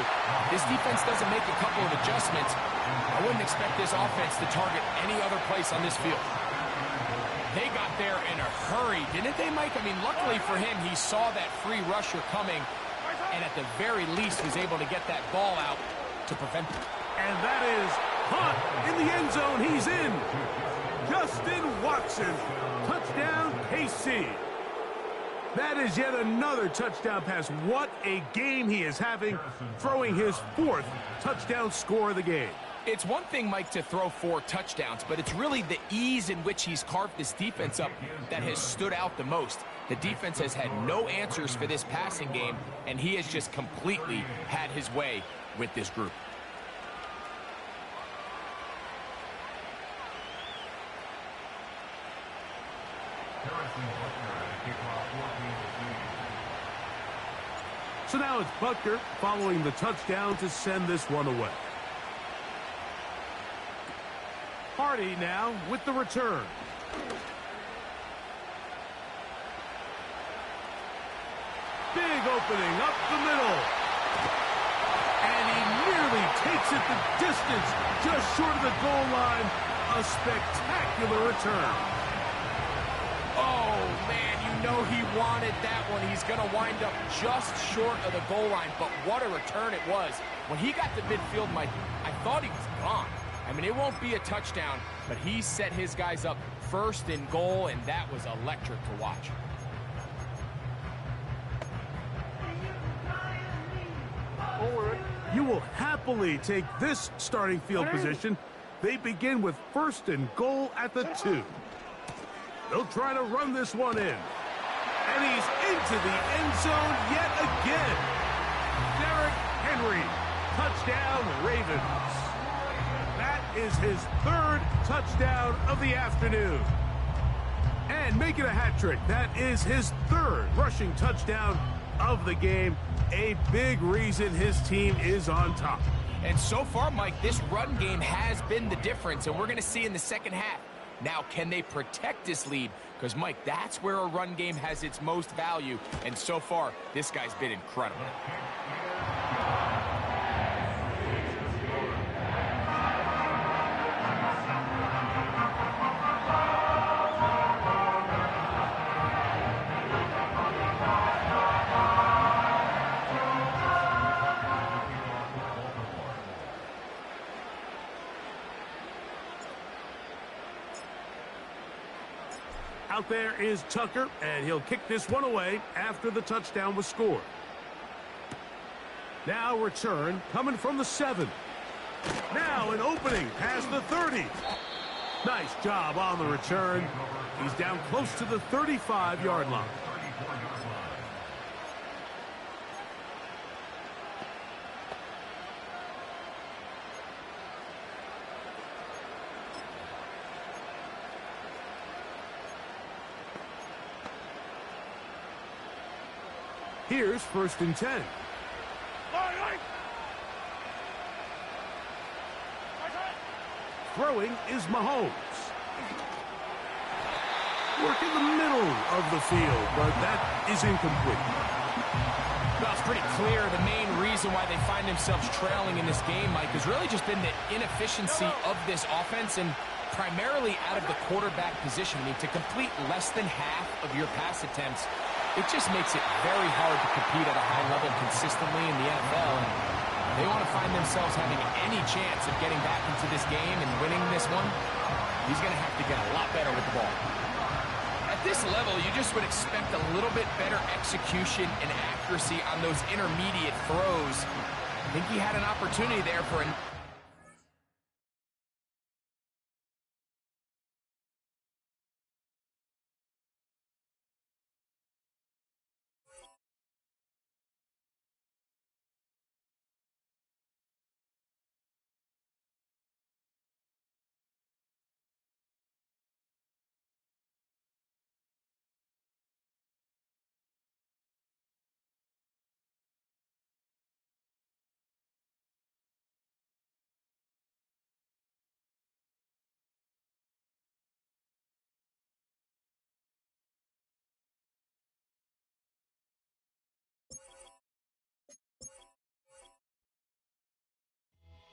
this defense doesn't make a couple of adjustments. I wouldn't expect this offense to target any other place on this field. They got there in a hurry, didn't they, Mike? I mean, luckily for him, he saw that free rusher coming, and at the very least was able to get that ball out to prevent it. And that is Hunt in the end zone. He's in. Justin Watson. Touchdown, KC. That is yet another touchdown pass. What a game he is having, throwing his 4th touchdown score of the game. It's one thing, Mike, to throw 4 touchdowns, but it's really the ease in which he's carved this defense up that has stood out the most. The defense has had no answers for this passing game, and he has just completely had his way with this group. So now it's Butker following the touchdown to send this one away. Hardy now with the return. Big opening up the middle. And he nearly takes it the distance, just short of the goal line. A spectacular return. Oh, man, you know he wanted that one. He's going to wind up just short of the goal line, but what a return it was. When he got to midfield, Mike, I thought he was gone. I mean, it won't be a touchdown, but he set his guys up first and goal, and that was electric to watch. You will happily take this starting field position. They begin with 1st and goal at the 2. They'll try to run this one in. And he's into the end zone yet again. Derrick Henry, touchdown Ravens. That is his 3rd touchdown of the afternoon. And making a hat trick, that is his 3rd rushing touchdown of the game. A big reason his team is on top. And so far, Mike, this run game has been the difference, and we're going to see in the second half. Now, can they protect this lead? Because, Mike, that's where a run game has its most value, and so far, this guy's been incredible. Out there is Tucker, and he'll kick this one away after the touchdown was scored. Now return coming from the 7. Now an opening past the 30. Nice job on the return. He's down close to the 35-yard line. Here's 1st and 10. Throwing is Mahomes. Work in the middle of the field, but that is incomplete. Well, it's pretty clear the main reason why they find themselves trailing in this game, Mike, has really just been the inefficiency of this offense and primarily out of the quarterback position. I mean, to complete less than half of your pass attempts it just makes it very hard to compete at a high level consistently in the NFL. And they want to find themselves having any chance of getting back into this game and winning this one. He's going to have to get a lot better with the ball. At this level, you just would expect a little bit better execution and accuracy on those intermediate throws. I think he had an opportunity there for an...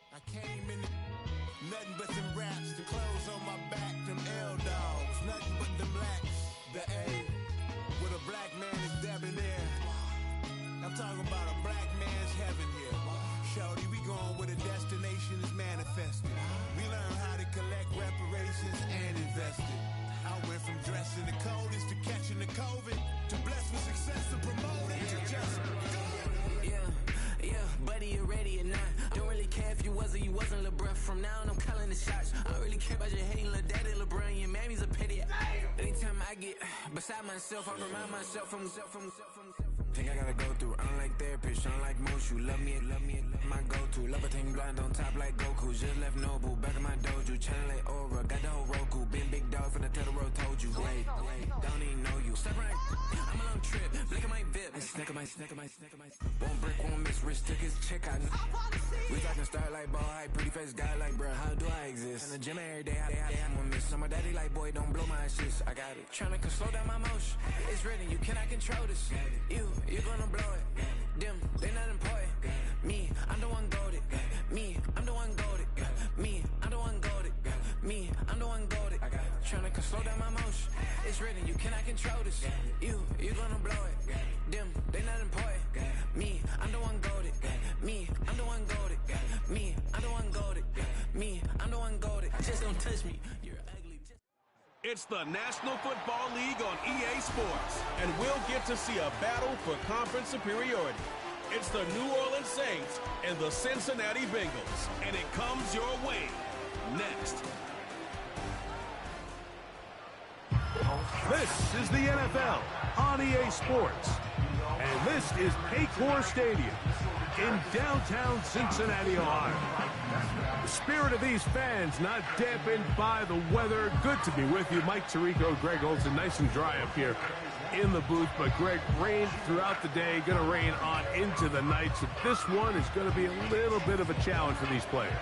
I came in nothing but them raps, the clothes on my back, them L-dogs, nothing but them blacks, the A, with a black man is debonair. I'm talking about a black man's heaven here. Shorty, we going where the destination is manifested. We learn how to collect reparations and invest it. I went from dressing the coldest to catching the COVID, to blessed with success to promote it, to just go. Yeah, buddy, you ready or not? Don't really care if you was or you wasn't, lil' bruh. From now on, I'm calling the shots. I don't really care about your hating, lil' daddy, LeBron. Your mammy's a pity. Anytime I get beside myself, I remind myself from. Think I gotta go through. I don't like therapists, I don't like most. You love me, my go-to. Love a team blind on top like Goku. Just left Noble, back in my dojo. Channel like Aura, got the whole Roku. Been big dog from the Tether Road, told you. Wait, don't even know you. Step right, I'm a long trip. Blick at my VIP. Snack at my. Won't break, won't miss. Rich took his check out. We talking start like ball hype. Pretty face guy like, bruh, how do I exist? In the gym every day, I'm gonna miss. I'm a daddy like, boy, don't blow my shit. I got it. Tryna slow down my motion. It's written, you cannot control this. You gonna blow it. Them, they not important. Me, I'm the one goated. Me, I'm the one goated. Me, I'm the one goated. Me, I'm the one goated. Tryna slow down my motion. It's written, you cannot control this. You gonna blow it. Them, they not important. Me, I'm the one goated. Me, I'm the one goated. Me, I'm the one goated. Me, I'm the one goated. Just don't touch me. You're ugly. It's the National Football League on EA Sports, and we'll get to see a battle for conference superiority. It's the New Orleans Saints and the Cincinnati Bengals, and it comes your way next. This is the NFL on EA Sports. And this is Paycor Stadium in downtown Cincinnati, Ohio. The spirit of these fans not dampened by the weather. Good to be with you. Mike Tirico, Greg Olsen, nice and dry up here in the booth. But, Greg, rain throughout the day, going to rain on into the night. So this one is going to be a little bit of a challenge for these players.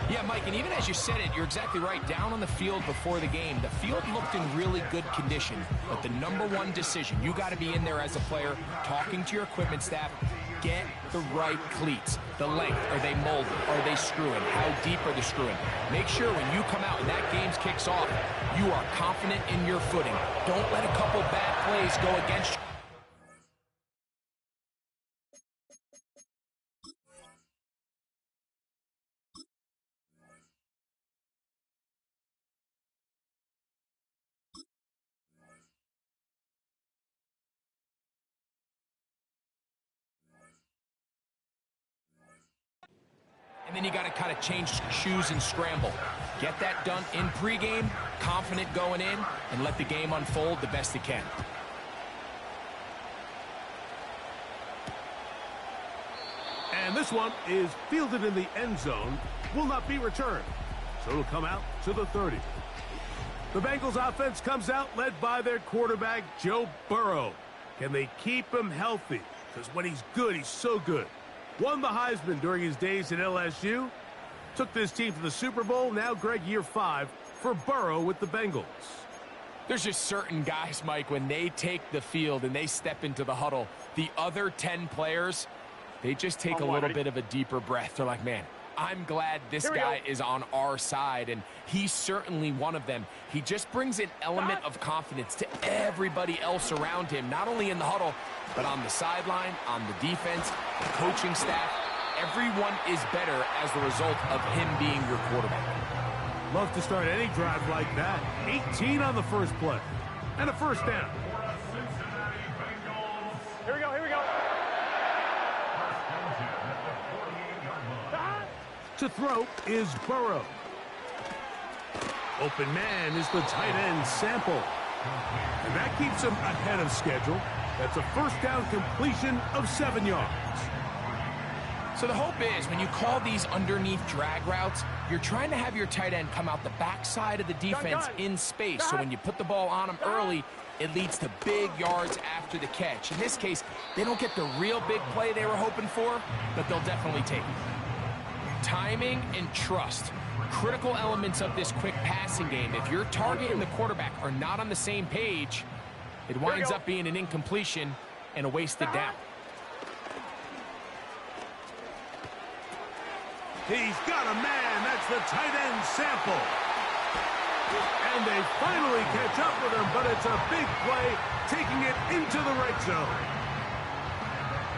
Yeah, Mike, and even as you said it, you're exactly right. Down on the field before the game, the field looked in really good condition. But the number one decision, you got to be in there as a player, talking to your equipment staff, get the right cleats. The length, are they molded? Are they screwing? How deep are they screwing? Make sure when you come out and that game kicks off, you are confident in your footing. Don't let a couple bad plays go against you. And then you got to kind of change shoes and scramble. Get that done in pregame, confident going in, and let the game unfold the best it can. And this one is fielded in the end zone, will not be returned. So it'll come out to the 30. The Bengals offense comes out led by their quarterback, Joe Burrow. Can they keep him healthy? Because when he's good, he's so good. Won the Heisman during his days at LSU. Took this team to the Super Bowl. Now, Greg, year 5 for Burrow with the Bengals. There's just certain guys, Mike, when they take the field and they step into the huddle, the other 10 players, they just take a little bit of a deeper breath. They're like, man, I'm glad this guy is on our side, and he's certainly one of them. He just brings an element of confidence to everybody else around him, not only in the huddle, but on the sideline, on the defense, the coaching staff. Everyone is better as the result of him being your quarterback. Love to start any drive like that. 18 on the first play. And a first down. Here we go, here we go. To throw is Burrow. Open man is the tight end Sample. And that keeps him ahead of schedule. That's a first down completion of 7 yards. So the hope is when you call these underneath drag routes, you're trying to have your tight end come out the backside of the defense in space. So when you put the ball on him early, it leads to big yards after the catch. In this case, they don't get the real big play they were hoping for, but they'll definitely take it. Timing and trust, critical elements of this quick passing game. If your target and the quarterback are not on the same page, it winds up being an incompletion and a wasted down. He's got a man. That's the tight end Sample. And they finally catch up with him, but it's a big play, taking it into the red zone.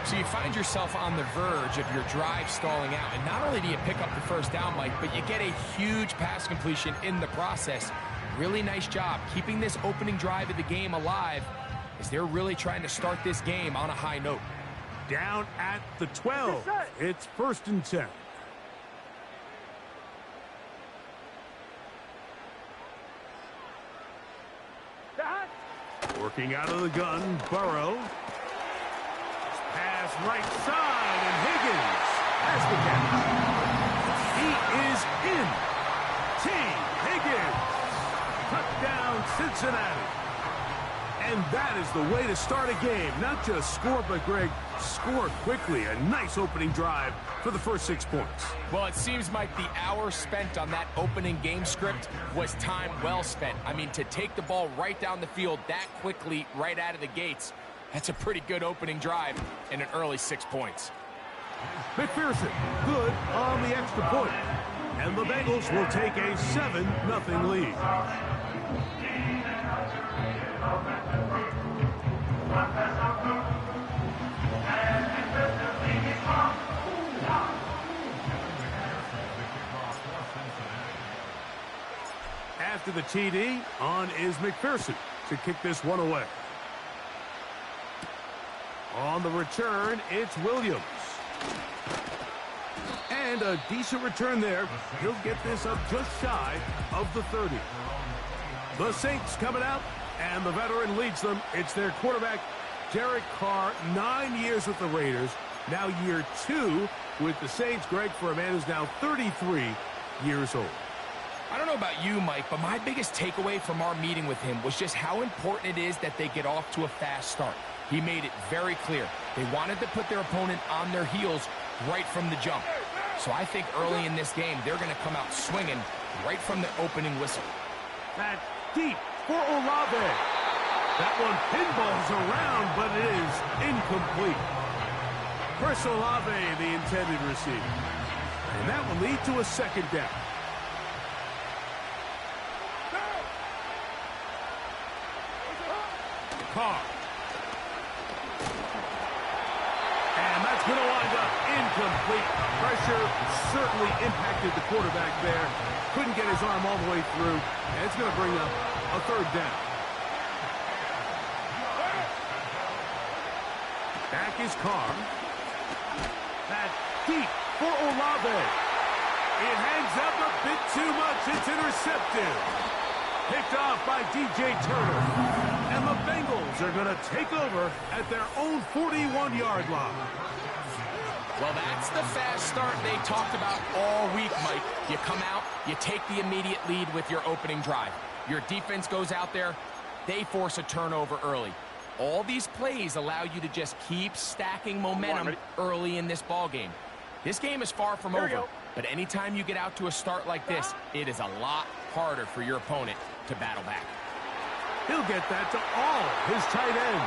So you find yourself on the verge of your drive stalling out, and not only do you pick up the first down, Mike, but you get a huge pass completion in the process. Really nice job keeping this opening drive of the game alive as they're really trying to start this game on a high note. Down at the 12. It's 1st and 10. Working out of the gun, Burrow. Pass right side, and Higgins has the catch. He is in. T. Higgins. Touchdown, Cincinnati. And that is the way to start a game. Not just score, but, Greg, score quickly. A nice opening drive for the first 6 points. Well, it seems like the hour spent on that opening game script was time well spent. I mean, to take the ball right down the field that quickly right out of the gates, that's a pretty good opening drive and an early 6 points. McPherson, good on the extra point. And the Bengals will take a 7-0 lead. After the TD, on is McPherson to kick this one away. On the return, it's Williams. And a decent return there. He'll get this up just shy of the 30. The Saints coming out, and the veteran leads them. It's their quarterback, Derek Carr, 9 years with the Raiders. Now year 2 with the Saints, Greg, for a man who's now 33 years old. I don't know about you, Mike, but my biggest takeaway from our meeting with him was just how important it is that they get off to a fast start. He made it very clear. They wanted to put their opponent on their heels right from the jump. So I think early in this game, they're going to come out swinging right from the opening whistle. That's deep for Olave. That one pinballs around, but it is incomplete. Chris Olave, the intended receiver. And that will lead to a 2nd down. Carr. And that's going to wind up incomplete. Pressure certainly impacted the quarterback there. Couldn't get his arm all the way through. And it's going to bring up a 3rd down. Back is Carr. That's deep for Olave. It hangs up a bit too much. It's intercepted. Picked off by DJ Turner. And the Bengals are going to take over at their own 41-yard line. Well, that's the fast start they talked about all week, Mike. You come out, you take the immediate lead with your opening drive. Your defense goes out there, they force a turnover early. All these plays allow you to just keep stacking momentum early in this ball game. This game is far from over, but anytime you get out to a start like this, it is a lot harder for your opponent to battle back. He'll get that to all his tight end.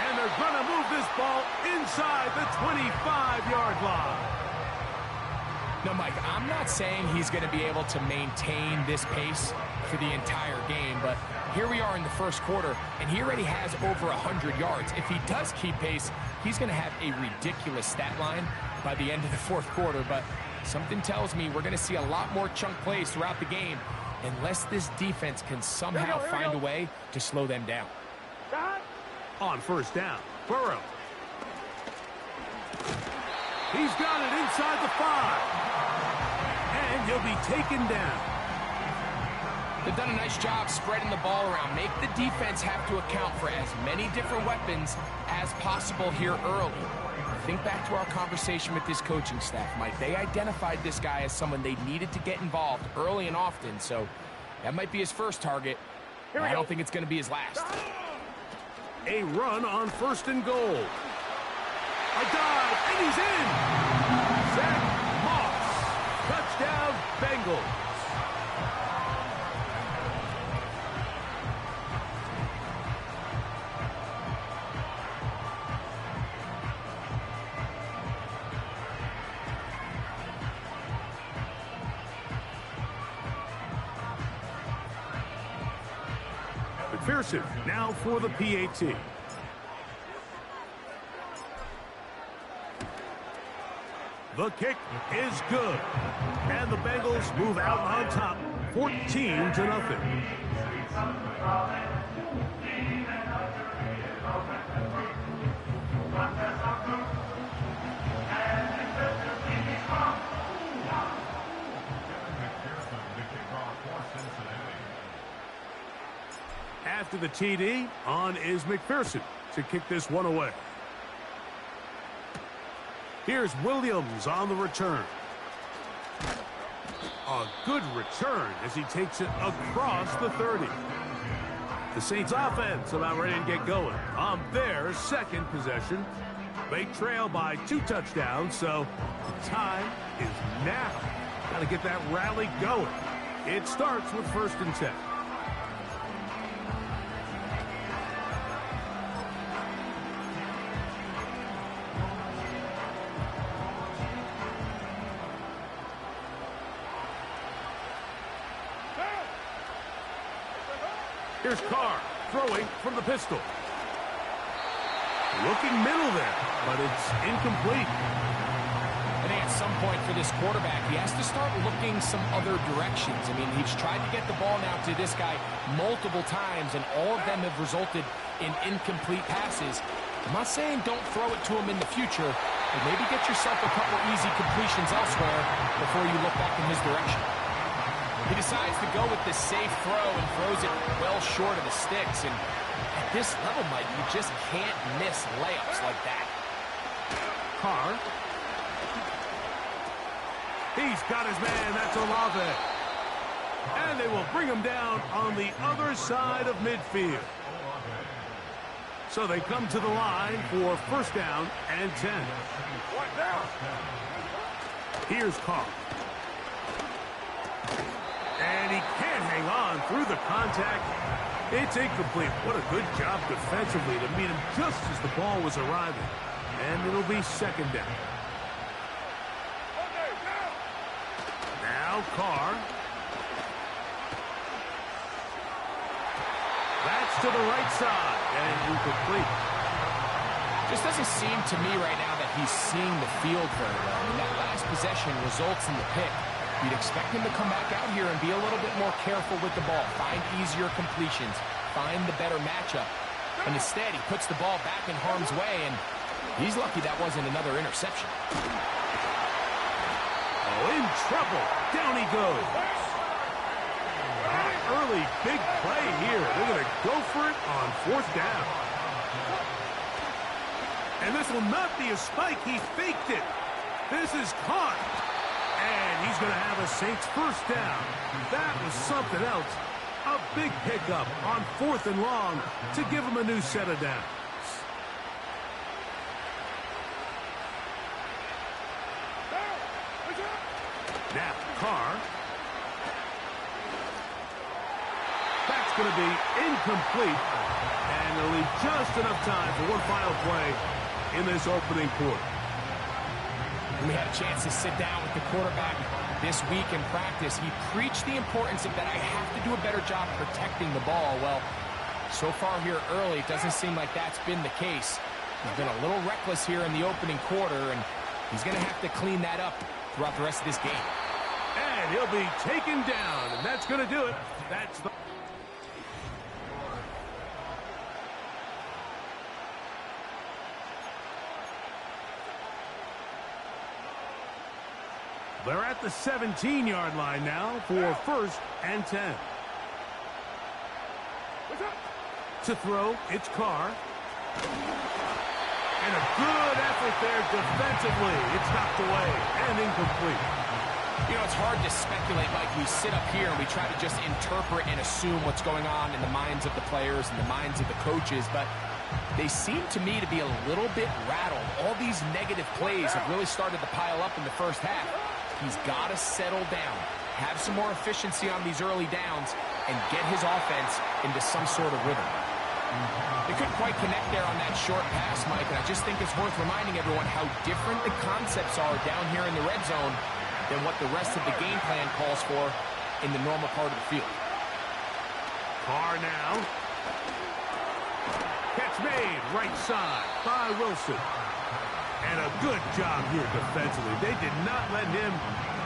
And they're going to move this ball inside the 25-yard line. No, Mike, I'm not saying he's going to be able to maintain this pace for the entire game, but here we are in the first quarter, and he already has over 100 yards. If he does keep pace, he's going to have a ridiculous stat line by the end of the fourth quarter, but something tells me we're going to see a lot more chunk plays throughout the game unless this defense can somehow find a way to slow them down. On first down, Burrow. He's got it inside the 5. And he'll be taken down. They've done a nice job spreading the ball around. Make the defense have to account for as many different weapons as possible here early. Think back to our conversation with this coaching staff, Mike. They identified this guy as someone they needed to get involved early and often, so that might be his first target. I don't think it's going to be his last. A run on first and goal. A dive, and he's in! Zach Moss. Touchdown, Bengals. McPherson now for the PAT. The kick is good. And the Bengals move out on top, 14-0. After the TD, on is McPherson to kick this one away. Here's Williams on the return. A good return as he takes it across the 30. The Saints offense about ready to get going on their second possession. They trail by 2 touchdowns, so the time is now. Got to get that rally going. It starts with 1st and 10. Here's Carr throwing from the pistol. Looking middle there, but it's incomplete. I think at some point for this quarterback, he has to start looking some other directions. I mean, he's tried to get the ball now to this guy multiple times, and all of them have resulted in incomplete passes. I'm not saying don't throw it to him in the future, but maybe get yourself a couple easy completions elsewhere before you look back in his direction. He decides to go with the safe throw and throws it well short of the sticks. And at this level, Mike, you just can't miss layups like that. Carr. He's got his man. That's Olave. And they will bring him down on the other side of midfield. So they come to the line for 1st down and 10. Here's Carr. And he can't hang on through the contact. It's incomplete. What a good job defensively to meet him just as the ball was arriving. And it'll be 2nd down. Now Carr. That's to the right side and incomplete. Just doesn't seem to me right now that he's seeing the field very well. I mean, that last possession results in the pick. You'd expect him to come back out here and be a little bit more careful with the ball, find easier completions, find the better matchup. And instead, he puts the ball back in harm's way, and he's lucky that wasn't another interception. Oh, in trouble. Down he goes. Early big play here. They're going to go for it on 4th down. And this will not be a spike. He faked it. This is caught. And he's going to have a Saints 1st down. That was something else. A big pickup on 4th and long to give him a new set of downs. Now, Carr. That's going to be incomplete. And it'll leave just enough time for one final play in this opening quarter. We had a chance to sit down with the quarterback this week in practice. He preached the importance of that I have to do a better job protecting the ball. Well, so far here early, it doesn't seem like that's been the case. He's been a little reckless here in the opening quarter, and he's going to have to clean that up throughout the rest of this game. And he'll be taken down, and that's going to do it. That's the... They're at the 17-yard line now for 1st and 10. To throw, it's Carr. And a good effort there defensively. It's knocked away and incomplete. You know, it's hard to speculate, Mike. We sit up here and we try to just interpret and assume what's going on in the minds of the players and the minds of the coaches, but they seem to me to be a little bit rattled. All these negative plays have really started to pile up in the first half. He's got to settle down, have some more efficiency on these early downs, and get his offense into some sort of rhythm. They couldn't quite connect there on that short pass, Mike, and I just think it's worth reminding everyone how different the concepts are down here in the red zone than what the rest of the game plan calls for in the normal part of the field. Carr now. Catch made, right side by Wilson. And a good job here defensively. They did not let him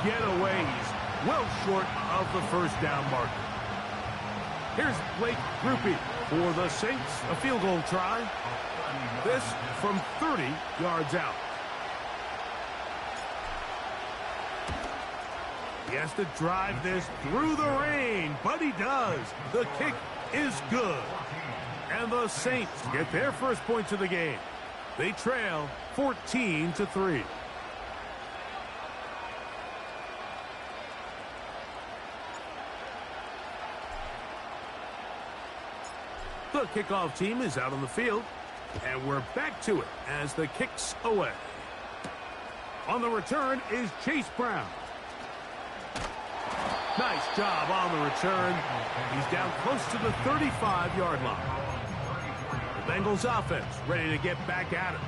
get away. He's well short of the first down marker. Here's Blake Grupe for the Saints. A field goal try. This from 30 yards out. He has to drive this through the rain, but he does. The kick is good. And the Saints get their first points of the game. They trail 14-3. The kickoff team is out on the field, and we're back to it as the kick's away. On the return is Chase Brown. Nice job on the return. He's down close to the 35-yard line. The Bengals offense ready to get back at it.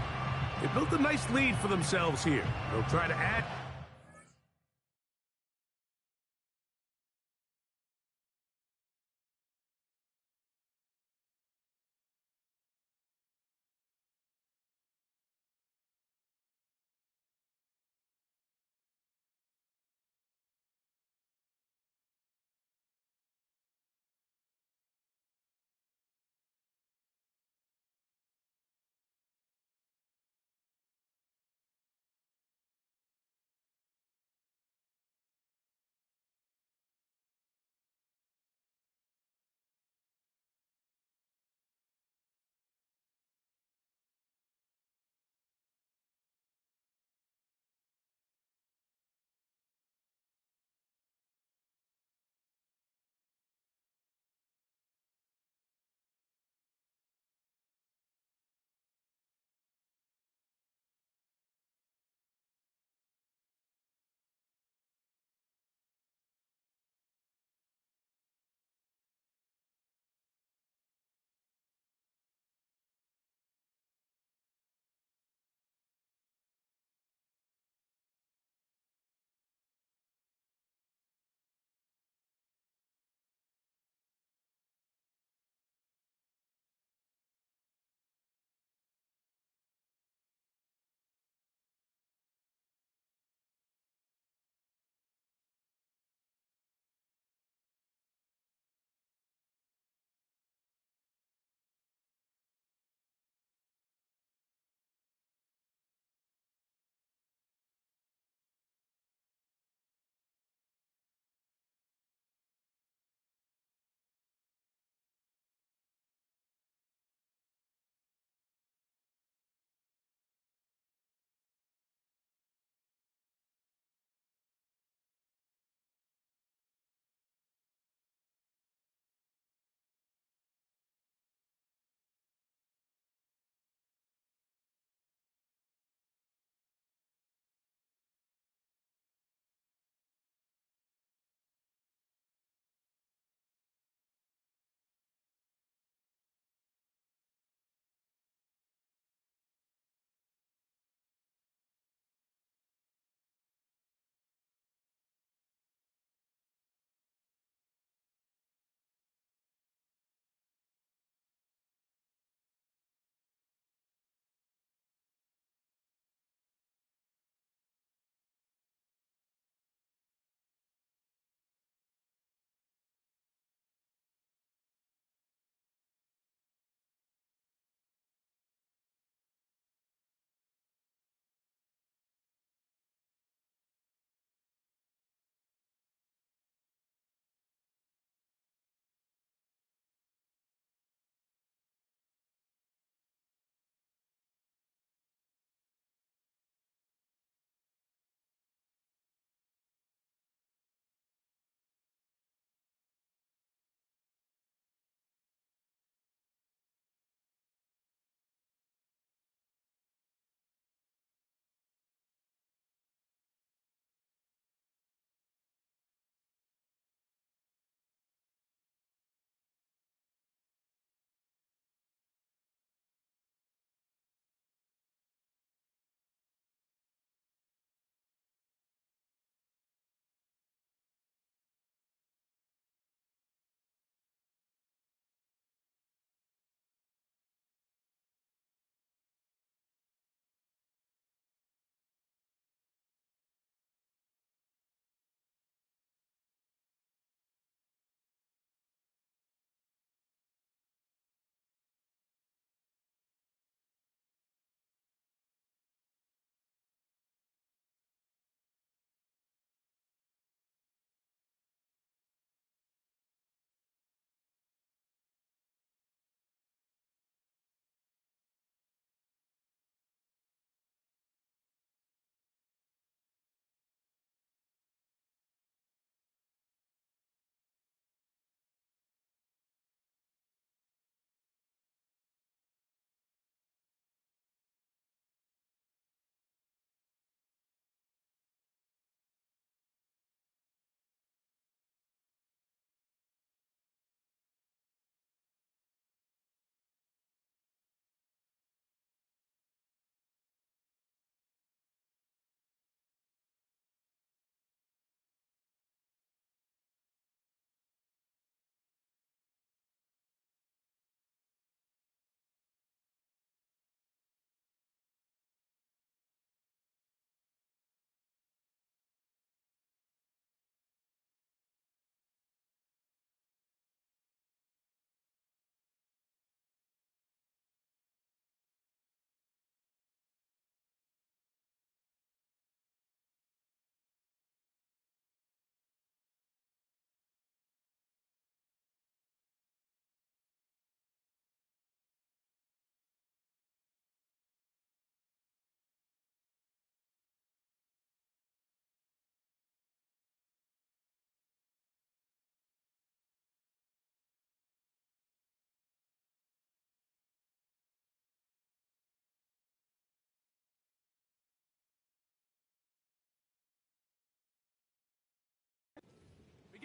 They built a nice lead for themselves here. They'll try to add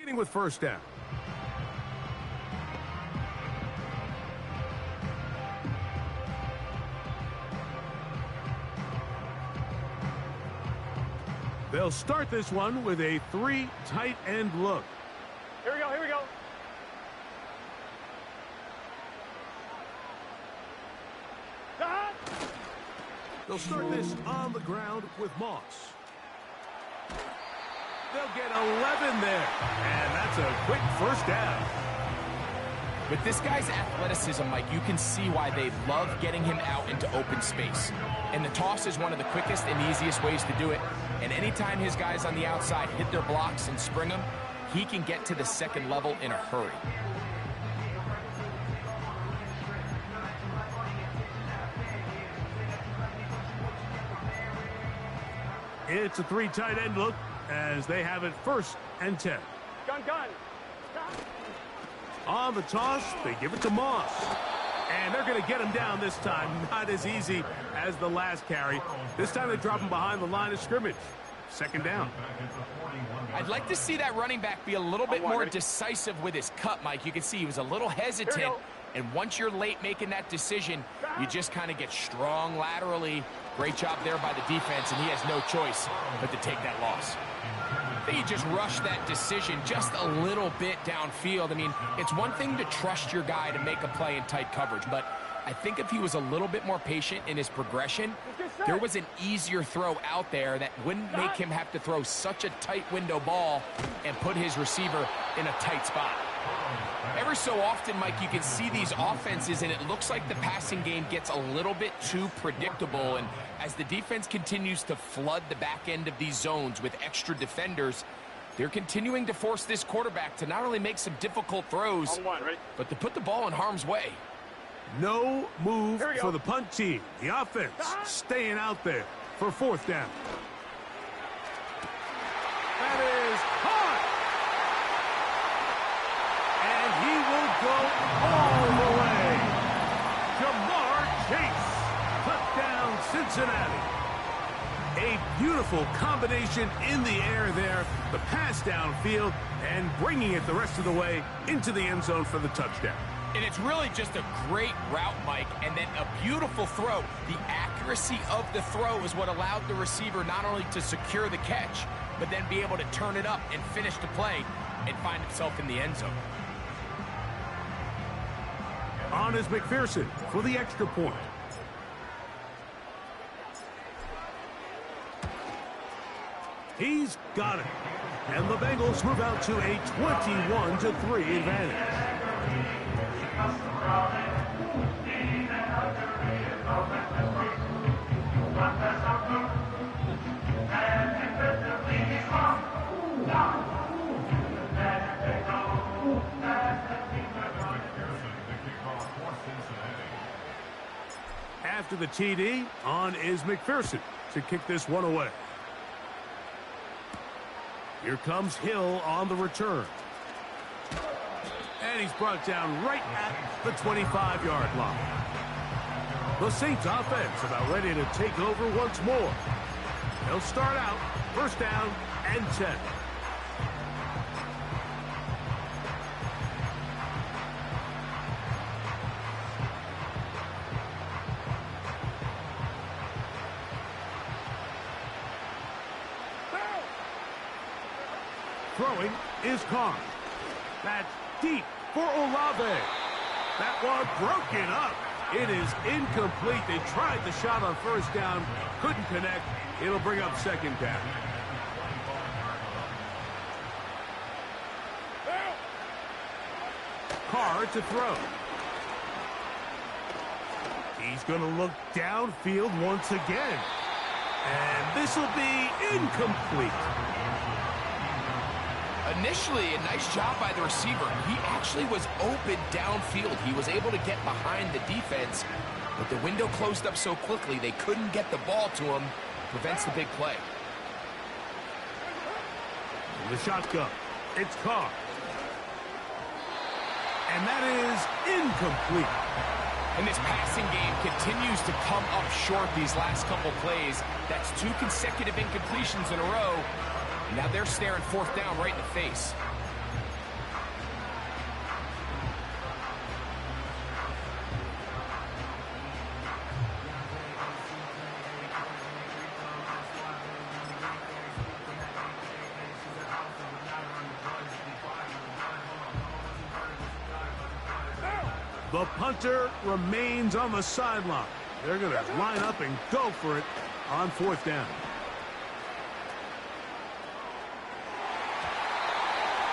Beginning with first down. They'll start this one with a 3 tight end look. Here we go, here we go. They'll start this on the ground with Moss. They'll get 11 there, and that's a quick first down. With this guy's athleticism, Mike, you can see why they love getting him out into open space. And the toss is one of the quickest and easiest ways to do it. And anytime his guys on the outside hit their blocks and spring them, he can get to the second level in a hurry. It's a 3 tight end look as they have it 1st and 10. Gun. On the toss, they give it to Moss. And they're going to get him down this time. Not as easy as the last carry. This time they drop him behind the line of scrimmage. 2nd down. I'd like to see that running back be a little bit more decisive with his cut, Mike. You can see he was a little hesitant. And once you're late making that decision, you just kind of get strong laterally. Great job there by the defense, and he has no choice but to take that loss. He just rushed that decision just a little bit downfield. I mean, it's one thing to trust your guy to make a play in tight coverage, but I think if he was a little bit more patient in his progression, there was an easier throw out there that wouldn't make him have to throw such a tight window ball and put his receiver in a tight spot. Every so often, Mike, you can see these offenses, and it looks like the passing game gets a little bit too predictable. And as the defense continues to flood the back end of these zones with extra defenders, they're continuing to force this quarterback to not only make some difficult throws, but to put the ball in harm's way. No move for the punt team. The offense staying out there for 4th down. That is hot. And he will go all the way. Jamar Chase. Touchdown, Cincinnati. A beautiful combination in the air there. The pass downfield and bringing it the rest of the way into the end zone for the touchdown. And it's really just a great route, Mike, and then a beautiful throw. The accuracy of the throw is what allowed the receiver not only to secure the catch, but then be able to turn it up and finish the play and find himself in the end zone. On is McPherson for the extra point. He's got it. And the Bengals move out to a 21-3 advantage. After the TD, on is McPherson to kick this one away. Here comes Hill on the return. And he's brought down right at the 25-yard line. The Saints offense about ready to take over once more. They'll start out 1st down and 10. Throwing is Carr. That's deep for Olave. That one broken up. It is incomplete. They tried the shot on 1st down. Couldn't connect. It'll bring up 2nd down. Carr to throw. He's going to look downfield once again. And this will be incomplete. Initially, a nice job by the receiver. He actually was open downfield. He was able to get behind the defense, but the window closed up so quickly they couldn't get the ball to him. Prevents the big play. The shotgun. It's Carr. And that is incomplete. And this passing game continues to come up short these last couple plays. That's 2 consecutive incompletions in a row. Now they're staring 4th down right in the face. The punter remains on the sideline. They're going to line up and go for it on 4th down.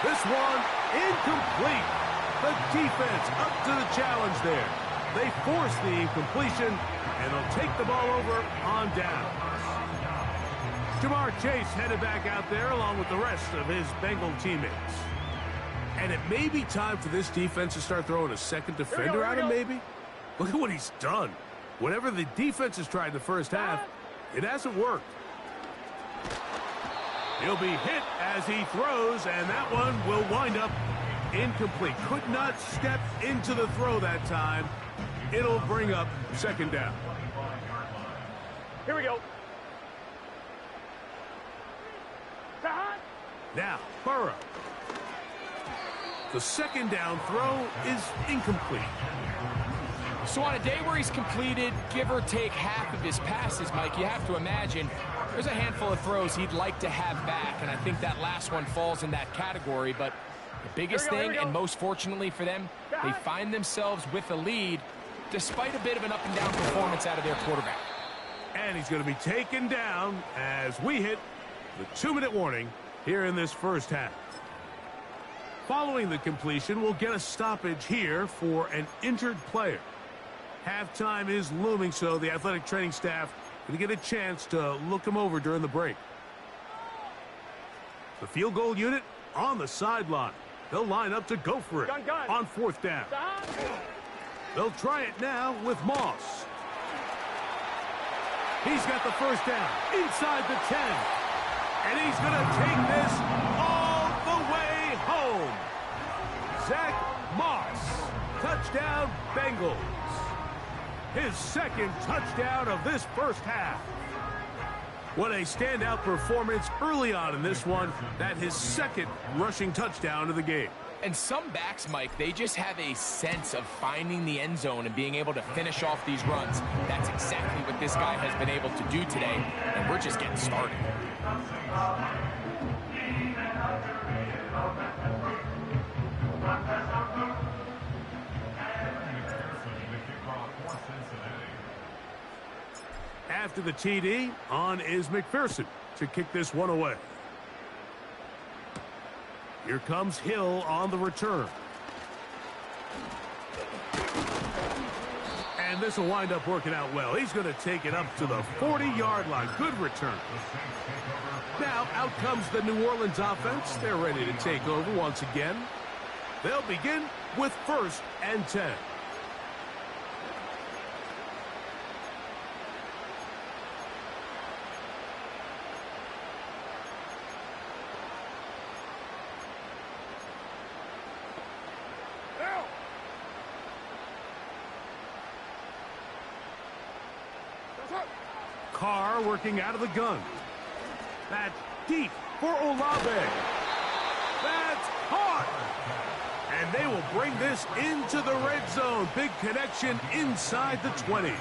This one incomplete. The defense up to the challenge there. They force the incompletion, and they'll take the ball over on down. Jamar Chase headed back out there along with the rest of his Bengal teammates. And it may be time for this defense to start throwing a second defender at him, maybe. Look at what he's done. Whatever the defense has tried in the first half, it hasn't worked. He'll be hit as he throws, and that one will wind up incomplete. Could not step into the throw that time. It'll bring up 2nd down. Here we go. Now, Burrow. The 2nd down throw is incomplete. So on a day where he's completed, give or take half of his passes, Mike, you have to imagine there's a handful of throws he'd like to have back, and I think that last one falls in that category. But the biggest thing, and most fortunately for them, they find themselves with a lead despite a bit of an up-and-down performance out of their quarterback. And he's going to be taken down as we hit the 2-minute warning here in this first half. Following the completion, we'll get a stoppage here for an injured player. Halftime is looming, so the athletic training staff going to get a chance to look him over during the break. The field goal unit on the sideline. They'll line up to go for it on 4th down. They'll try it now with Moss. He's got the first down inside the 10. And he's going to take this all the way home. Zach Moss, touchdown Bengals. His 2nd touchdown of this first half. What a standout performance early on in this one. That his 2nd rushing touchdown of the game. And some backs, Mike, they just have a sense of finding the end zone and being able to finish off these runs. That's exactly what this guy has been able to do today, and we're just getting started. After the TD, on is McPherson to kick this one away. Here comes Hill on the return. And this will wind up working out well. He's going to take it up to the 40-yard line. Good return. Now out comes the New Orleans offense. They're ready to take over once again. They'll begin with 1st and 10. Carr working out of the gun. That's deep for Olave. That's hot. And they will bring this into the red zone. Big connection inside the 20.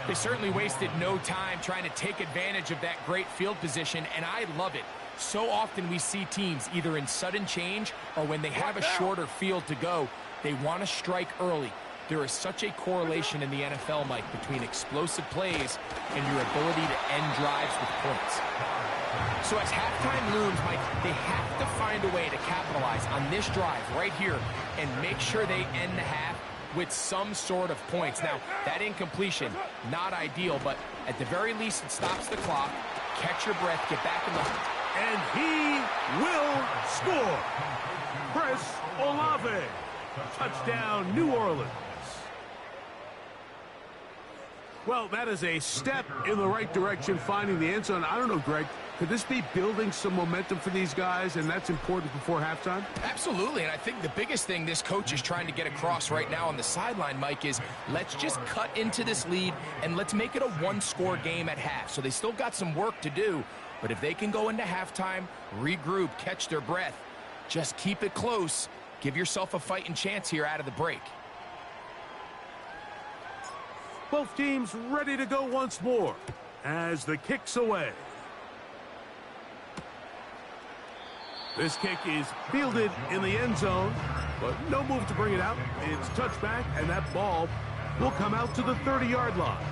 They certainly wasted no time trying to take advantage of that great field position, and I love it. So often we see teams either in sudden change or when they have a shorter field to go, they want to strike early. There is such a correlation in the NFL, Mike, between explosive plays and your ability to end drives with points. So as halftime looms, Mike, they have to find a way to capitalize on this drive right here and make sure they end the half with some sort of points. Now, that incompletion, not ideal, but at the very least, it stops the clock. Catch your breath, get back in the... And he will score. Chris Olave. Touchdown, New Orleans. Well, that is a step in the right direction, finding the end zone. I don't know, Greg, could this be building some momentum for these guys, and that's important before halftime? Absolutely, and I think the biggest thing this coach is trying to get across right now on the sideline, Mike, is let's just cut into this lead, and let's make it a one-score game at half. So they still got some work to do, but if they can go into halftime, regroup, catch their breath, just keep it close, give yourself a fighting chance here out of the break. Both teams ready to go once more as the kick's away. This kick is fielded in the end zone. but no move to bring it out. It's touchback, and that ball will come out to the 30-yard line.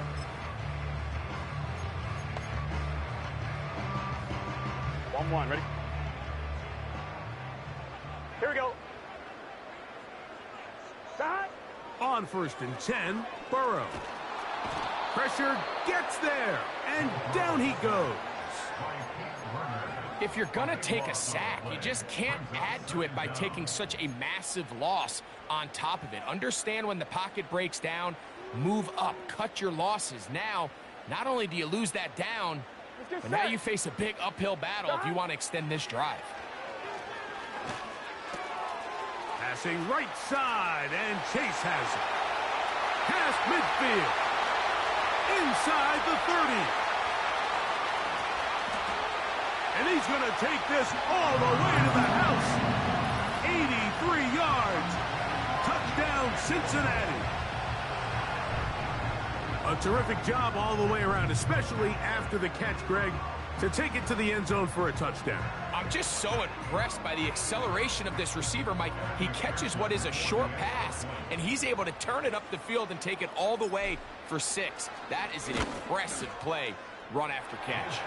One, ready? Here we go. Stop. On 1st and 10, Burrow. Pressure gets there, and down he goes. If you're going to take a sack, you just can't add to it by taking such a massive loss on top of it. Understand when the pocket breaks down, move up, cut your losses. Now, not only do you lose that down, but now you face a big uphill battle if you want to extend this drive. Passing right side, and Chase has it. Past midfield. Inside the 30. And he's going to take this all the way to the house. 83 yards. Touchdown, Cincinnati. A terrific job all the way around, especially after the catch, Greg, to take it to the end zone for a touchdown. I'm just so impressed by the acceleration of this receiver, Mike. He catches what is a short pass, and he's able to turn it up the field and take it all the way for 6. That is an impressive play, run after catch.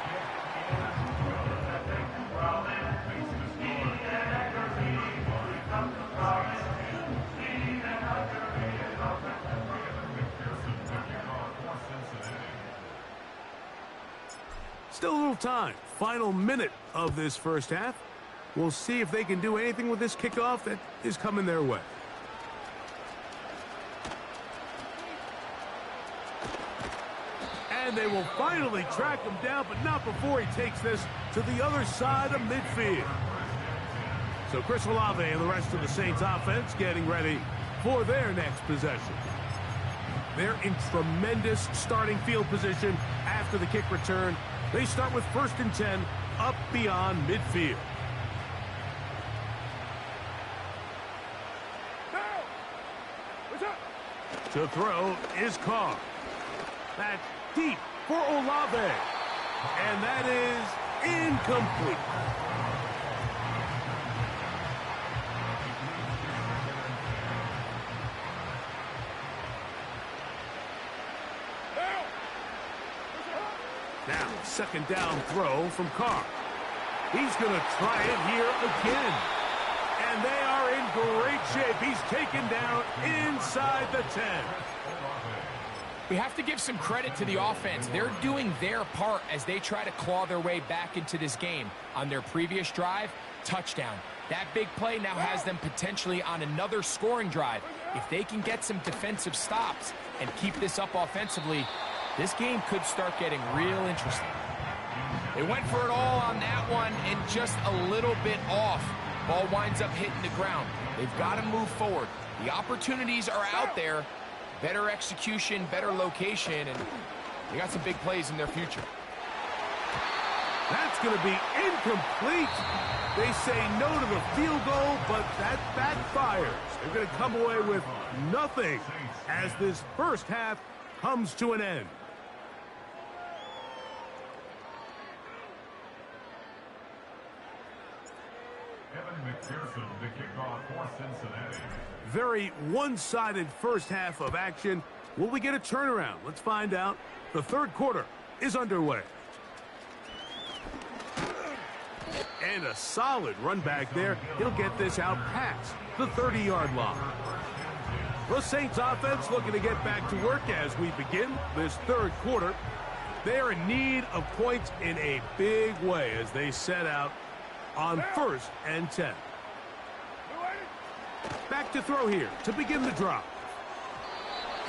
Still a little time. Final minute of this first half. We'll see if they can do anything with this kickoff that is coming their way. And they will finally track him down, but not before he takes this to the other side of midfield. So Chris Olave and the rest of the Saints offense getting ready for their next possession. They're in tremendous starting field position after the kick return. They start with 1st and 10 up beyond midfield. To throw is Carr. That's deep for Olave. And that is incomplete. Now, 2nd down throw from Carr. He's going to try it here again. And they are in great shape. He's taken down inside the 10. We have to give some credit to the offense. They're doing their part as they try to claw their way back into this game. On their previous drive, touchdown. That big play now has them potentially on another scoring drive. If they can get some defensive stops and keep this up offensively, this game could start getting real interesting. They went for it all on that one and just a little bit off. Ball winds up hitting the ground. They've got to move forward. The opportunities are out there. Better execution, better location, and they got some big plays in their future. That's going to be incomplete. They say no to the field goal, but that backfires. They're going to come away with nothing as this first half comes to an end. McPherson to kick off for Cincinnati. Very one-sided first half of action. Will we get a turnaround? Let's find out. The 3rd quarter is underway. And a solid run back there. He'll get this out past the 30-yard line. The Saints offense looking to get back to work as we begin this 3rd quarter. They are in need of points in a big way as they set out on 1st and 10. Back to throw here to begin the drop.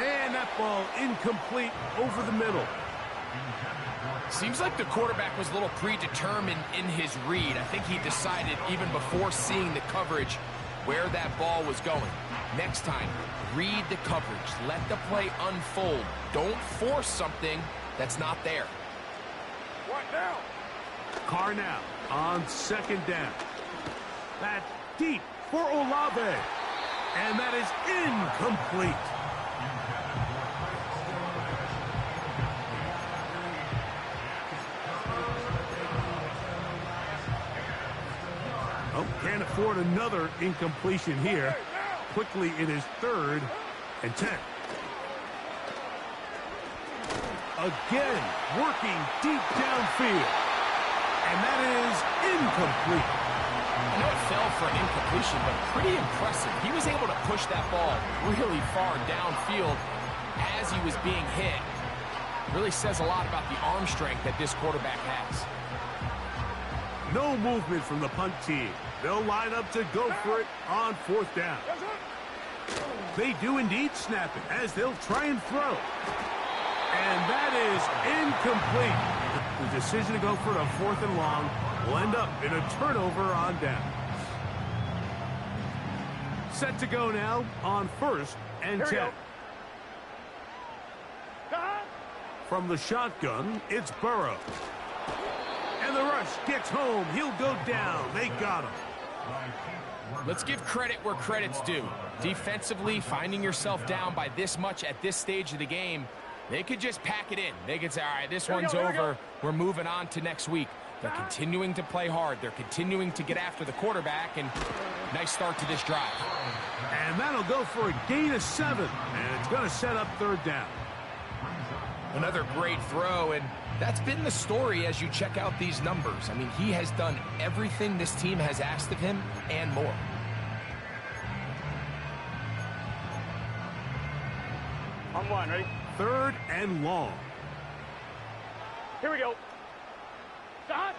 And that ball incomplete over the middle. Seems like the quarterback was a little predetermined in his read. I think he decided even before seeing the coverage where that ball was going. Next time, read the coverage. Let the play unfold. Don't force something that's not there. What now? Carr now on 2nd down. That's deep for Olave. And that is incomplete. Oh, can't afford another incompletion here. quickly it is 3rd and 10. Again, working deep downfield. And that is incomplete. I know it fell for an incompletion, but pretty impressive. He was able to push that ball really far downfield as he was being hit. Really says a lot about the arm strength that this quarterback has. No movement from the punt team. They'll line up to go for it on 4th down. They do indeed snap it as they'll try and throw. And that is incomplete. The decision to go for it on 4th and long will end up in a turnover on downs. Set to go now on 1st and 10. From the shotgun, it's Burrow. And the rush gets home. He'll go down. They got him. Let's give credit where credit's due. Defensively, finding yourself down by this much at this stage of the game, they could just pack it in. They could say, all right, this one's over. We're moving on to next week. They're continuing to play hard. They're continuing to get after the quarterback, and nice start to this drive. And that'll go for a gain of 7, and it's going to set up 3rd down. Another great throw, and that's been the story as you check out these numbers. I mean, he has done everything this team has asked of him and more. On 1, ready? 3rd and long. Here we go. Stop.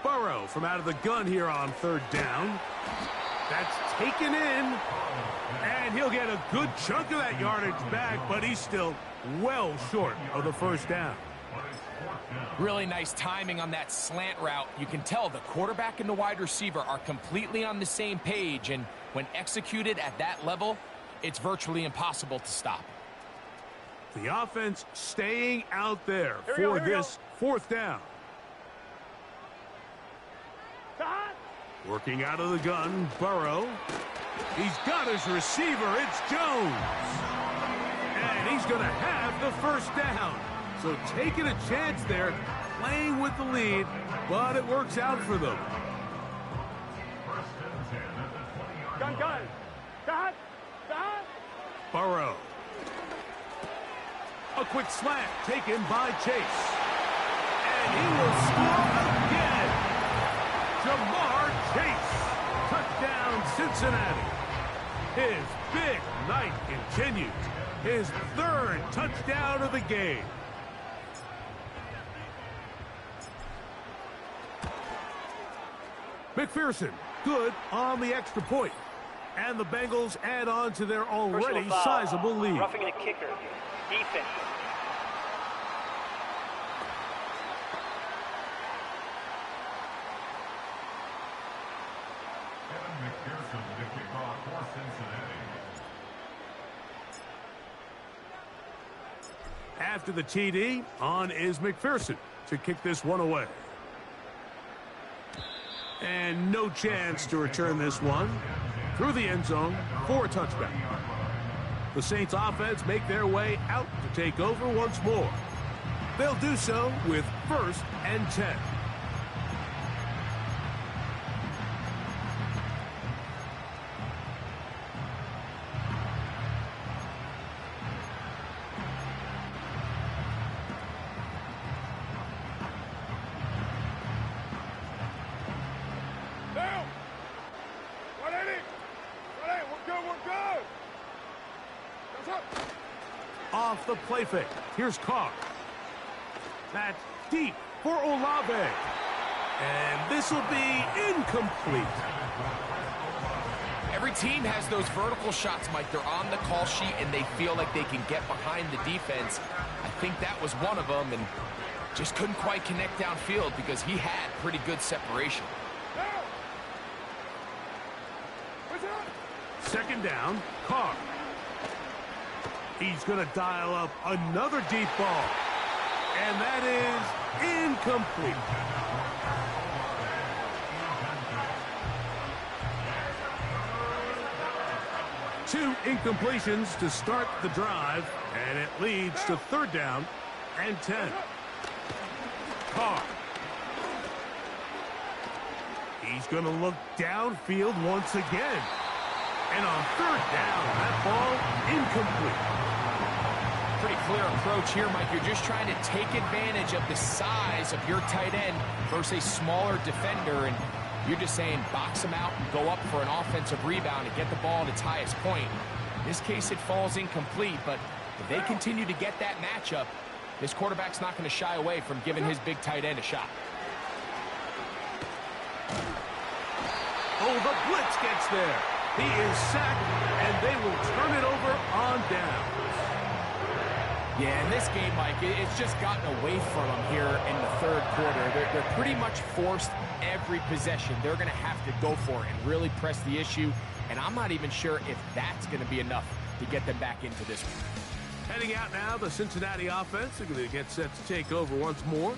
Burrow from out of the gun here on 3rd down. That's taken in. And he'll get a good chunk of that yardage back, but he's still well short of the 1st down. Really nice timing on that slant route. You can tell the quarterback and the wide receiver are completely on the same page, and when executed at that level, it's virtually impossible to stop. The offense staying out there for this 4th down. Working out of the gun, Burrow. He's got his receiver. It's Jones. And he's going to have the 1st down. So taking a chance there, playing with the lead, but it works out for them. Gun. Burrow. A quick slant taken by Chase. And he will score again. Jamar Chase. Touchdown, Cincinnati. His big night continues. His 3rd touchdown of the game. McPherson, good on the extra point. And the Bengals add on to their already sizable lead. Roughing the kicker. Defense. McPherson to kick off for Cincinnati. After the TD, on is McPherson to kick this one away. And no chance to return this one through the end zone for a touchback. The Saints offense make their way out to take over once more. They'll do so with 1st and 10. Off the play fake. Here's Carr. That's deep for Olave. And this will be incomplete. Every team has those vertical shots, Mike. They're on the call sheet, and they feel like they can get behind the defense. I think that was one of them, and just couldn't quite connect downfield because he had pretty good separation. 2nd down, Carr. He's going to dial up another deep ball. And that is incomplete. Two incompletions to start the drive, and it leads to 3rd down and 10. Carr. He's going to look downfield once again. And on third down, that ball incomplete. Pretty clear approach here, Mike. You're just trying to take advantage of the size of your tight end versus a smaller defender, and you're just saying box him out and go up for an offensive rebound and get the ball at its highest point. In this case, it falls incomplete, but if they continue to get that matchup, this quarterback's not going to shy away from giving his big tight end a shot. Oh, the blitz gets there. He is sacked, and they will turn it over on downs. Yeah, in this game, Mike, it's just gotten away from them here in the third quarter. They're pretty much forced every possession. They're going to have to go for it and really press the issue, and I'm not even sure if that's going to be enough to get them back into this one. Heading out now, the Cincinnati offense are going to get set to take over once more.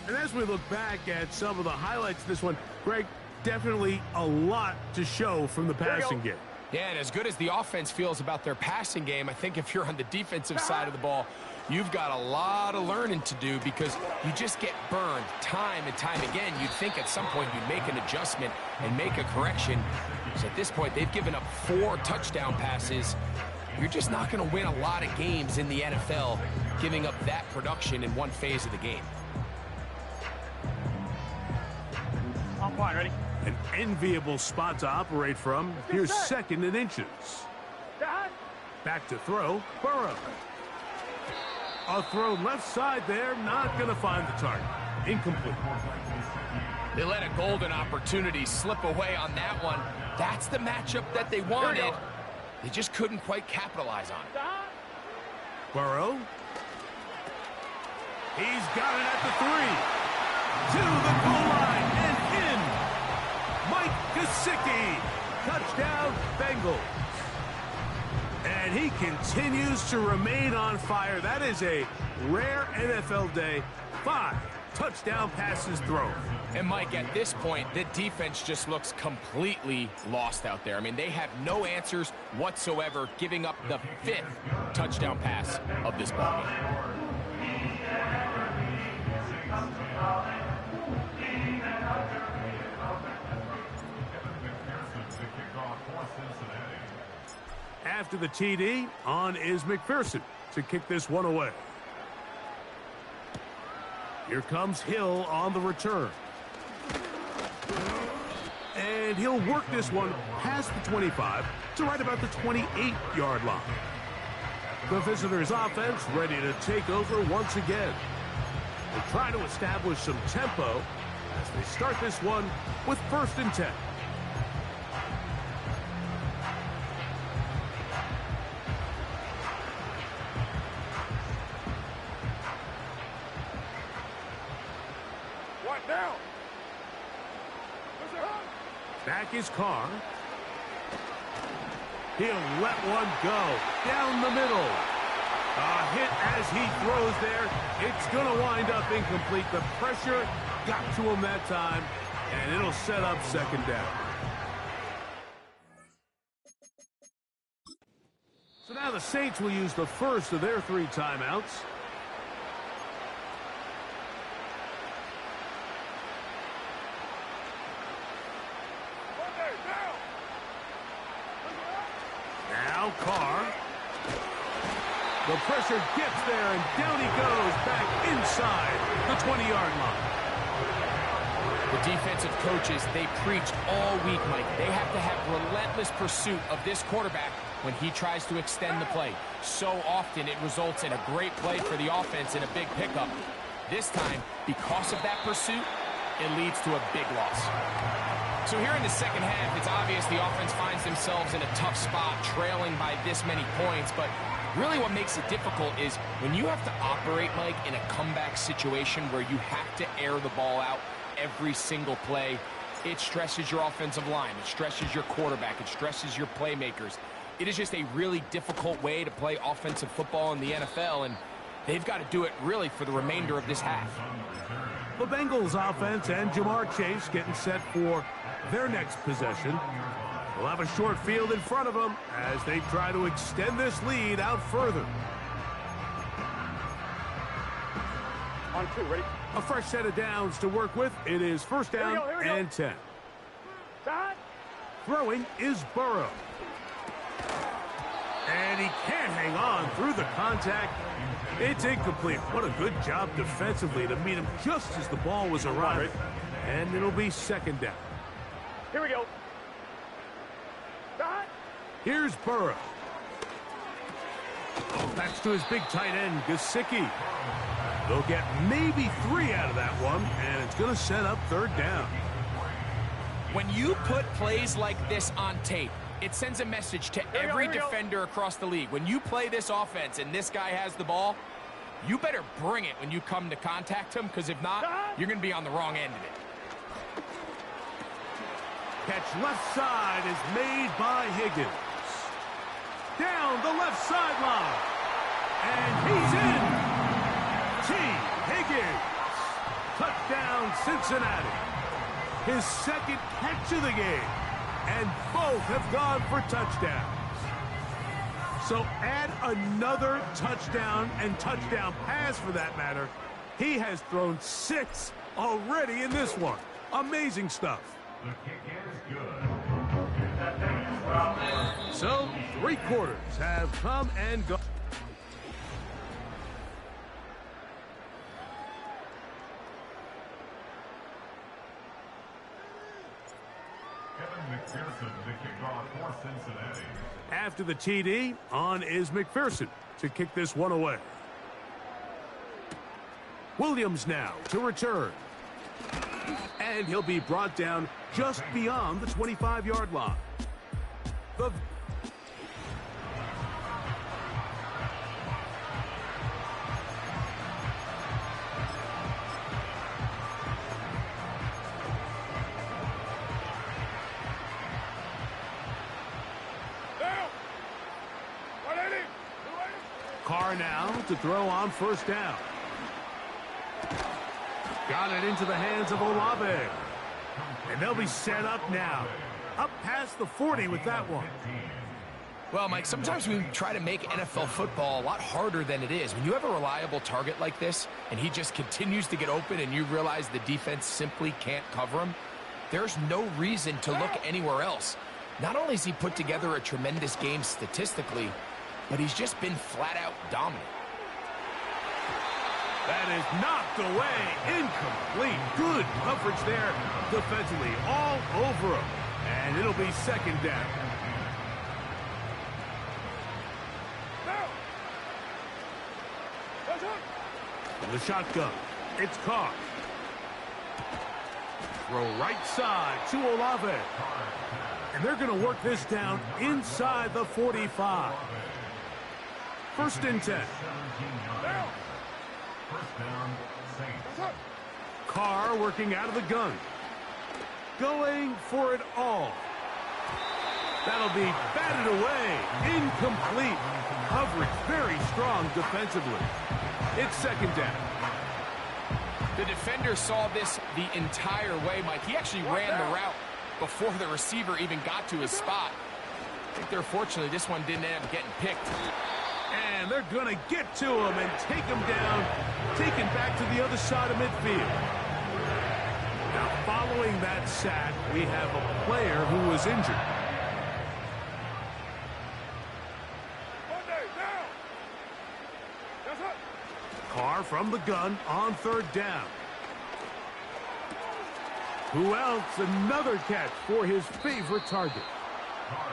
And as we look back at some of the highlights of this one, Greg, definitely a lot to show from the passing game. Yeah, and as good as the offense feels about their passing game, I think if you're on the defensive side of the ball, you've got a lot of learning to do because you just get burned time and time again. You'd think at some point you'd make an adjustment and make a correction. So at this point, they've given up 4 touchdown passes. You're just not going to win a lot of games in the NFL giving up that production in one phase of the game. On point, ready? An enviable spot to operate from. Here's second and inches. Back to throw, Burrow. A throw left side there, not going to find the target. Incomplete. They let a golden opportunity slip away on that one. That's the matchup that they wanted. They just couldn't quite capitalize on it. Burrow. He's got it at the 3. To the goal line and in. Mike Gesicki. Touchdown, Bengals. And he continues to remain on fire. That is a rare NFL day. 5 touchdown passes thrown. And Mike, at this point, the defense just looks completely lost out there. I mean, they have no answers whatsoever, giving up the 5th touchdown pass of this ballgame. After the TD, on is McPherson to kick this one away. Here comes Hill on the return. And he'll work this one past the 25 to right about the 28-yard line. The visitors' offense ready to take over once again. They try to establish some tempo as they start this one with 1st and 10. Back is Carr. He'll let one go down the middle. A hit as he throws there. It's going to wind up incomplete. The pressure got to him that time, and it'll set up 2nd down. So now the Saints will use the first of their 3 timeouts. Now Carr. The pressure gets there, and down he goes back inside the 20-yard line. The defensive coaches, they preach all week, Mike. They have to have relentless pursuit of this quarterback when he tries to extend the play. So often it results in a great play for the offense and a big pickup. This time, because of that pursuit, it leads to a big loss. So here in the second half, it's obvious the offense finds themselves in a tough spot, trailing by this many points. But really what makes it difficult is when you have to operate, Mike, in a comeback situation where you have to air the ball out every single play, it stresses your offensive line. It stresses your quarterback. It stresses your playmakers. It is just a really difficult way to play offensive football in the NFL, and they've got to do it really for the remainder of this half. The Bengals offense and Jamar Chase getting set for their next possession. They'll have a short field in front of them as they try to extend this lead out further. On 2, ready? A fresh set of downs to work with. It is 1st down Here we go. and 10. Stop. Throwing is Burrow. And he can't hang on through the contact. It's incomplete. What a good job defensively to meet him just as the ball was arriving. And it'll be second down. Here we go. Here's Burrow. That's to his big tight end, Gesicki. They'll get maybe 3 out of that one, and it's going to set up third down. When you put plays like this on tape, it sends a message to every defender across the league. When you play this offense and this guy has the ball, you better bring it when you come to contact him, because if not, you're going to be on the wrong end of it. Catch left side is made by Higgins. Down the left sideline. And he's in. T. Higgins. Touchdown, Cincinnati. His second catch of the game. And both have gone for touchdowns. So add another touchdown and touchdown pass for that matter. He has thrown 6 already in this one. Amazing stuff. The kick is good. So 3 quarters have come and gone. McPherson to kick off for Cincinnati. After the TD, on is McPherson to kick this one away. Williams now to return. And he'll be brought down just beyond the 25-yard line. The Carr now to throw on first down. Got it into the hands of Olave. And they'll be set up now. Up past the 40 with that one. Well, Mike, sometimes we try to make NFL football a lot harder than it is. When you have a reliable target like this, and he just continues to get open, and you realize the defense simply can't cover him, there's no reason to look anywhere else. Not only has he put together a tremendous game statistically, but he's just been flat-out dominant. That is knocked away. Incomplete. Good coverage there defensively. All over him. And it'll be second down. In the shotgun, it's Carr. Throw right side to Olave. And they're going to work this down inside the 45. First and 10. First down, Saints. Carr working out of the gun. Going for it all. That'll be batted away. Incomplete. Coverage very strong defensively. It's second down. The defender saw this the entire way, Mike. He actually ran the route before the receiver even got to his spot. I think they're fortunate this one didn't end up getting picked. And they're going to get to him and take him down, taken back to the other side of midfield. Now, following that sack, we have a player who was injured. Carr from the gun on third down. Who else? Another catch for his favorite target.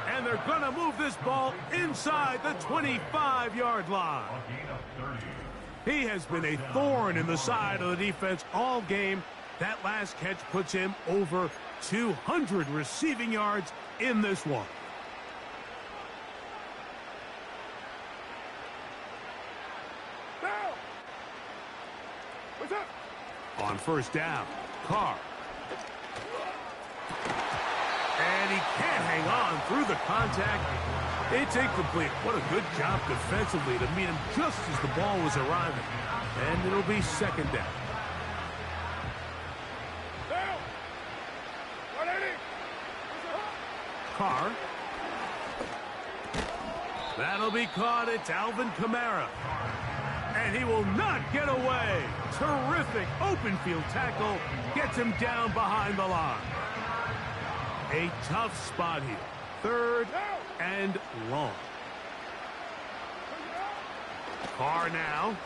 And they're going to move this ball inside the 25-yard line. He has been a thorn in the side of the defense all game. That last catch puts him over 200 receiving yards in this one. On first down, Carr. And he can't hang on through the contact. It's incomplete. What a good job defensively to meet him just as the ball was arriving. And it'll be second down. Carr. That'll be caught. It's Alvin Kamara. And he will not get away. Terrific open field tackle. Gets him down behind the line. A tough spot here. Third and long. Carr now.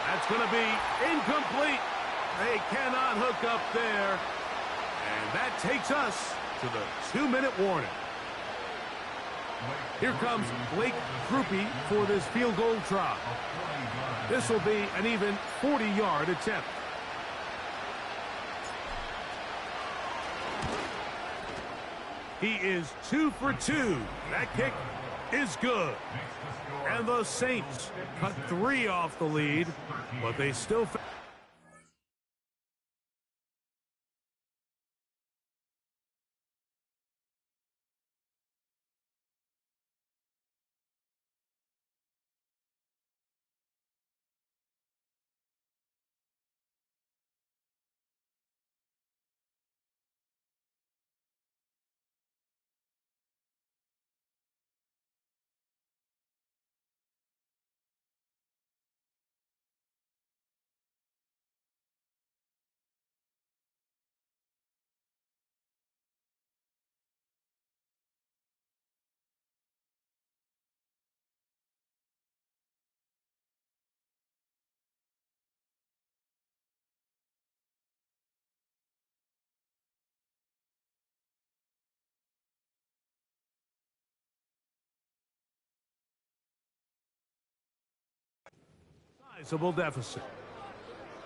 That's going to be incomplete. They cannot hook up there. And that takes us to the 2-minute warning. Here comes Blake Krupe for this field goal try. This will be an even 40-yard attempt. He is 2 for 2. That kick is good. And the Saints cut 3 off the lead, but they still... Sizable deficit.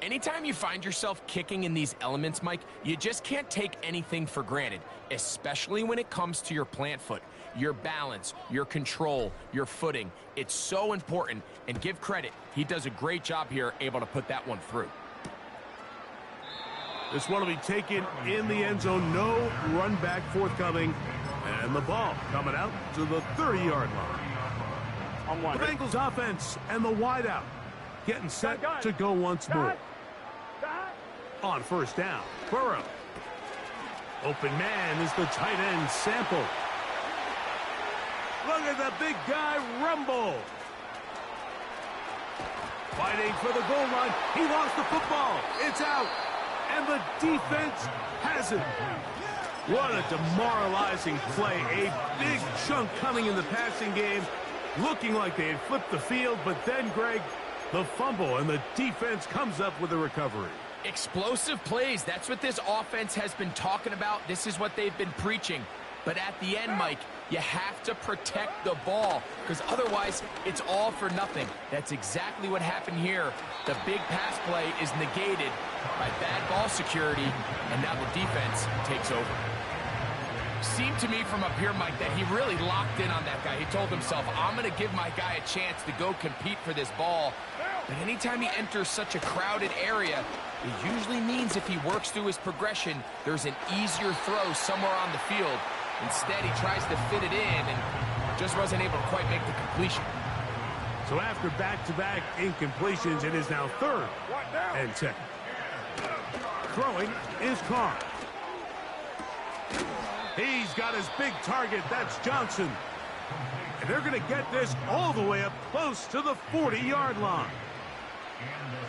Anytime you find yourself kicking in these elements, Mike, you just can't take anything for granted, especially when it comes to your plant foot, your balance, your control, your footing. It's so important, and give credit. He does a great job here, able to put that one through. This one will be taken in the end zone. No run back forthcoming. And the ball coming out to the 30-yard line. The Bengals offense and the wideout getting set to go once more. On first down, Burrow. Open man is the tight end, Sample. Look at the big guy rumble. Fighting for the goal line. He lost the football. It's out. And the defense has it. What a demoralizing play. A big chunk coming in the passing game. Looking like they had flipped the field, but then, Greg, the fumble, and the defense comes up with a recovery. Explosive plays. That's what this offense has been talking about. This is what they've been preaching. But at the end, Mike, you have to protect the ball, because otherwise it's all for nothing. That's exactly what happened here. The big pass play is negated by bad ball security, and now the defense takes over. Seemed to me from up here, Mike, that he really locked in on that guy. He told himself, I'm going to give my guy a chance to go compete for this ball. But anytime he enters such a crowded area, it usually means if he works through his progression, there's an easier throw somewhere on the field. Instead, he tries to fit it in and just wasn't able to quite make the completion. So after back-to-back incompletions, it is now 3rd and 10. Throwing is Carr. He's got his big target. That's Johnson. And they're going to get this all the way up close to the 40-yard line.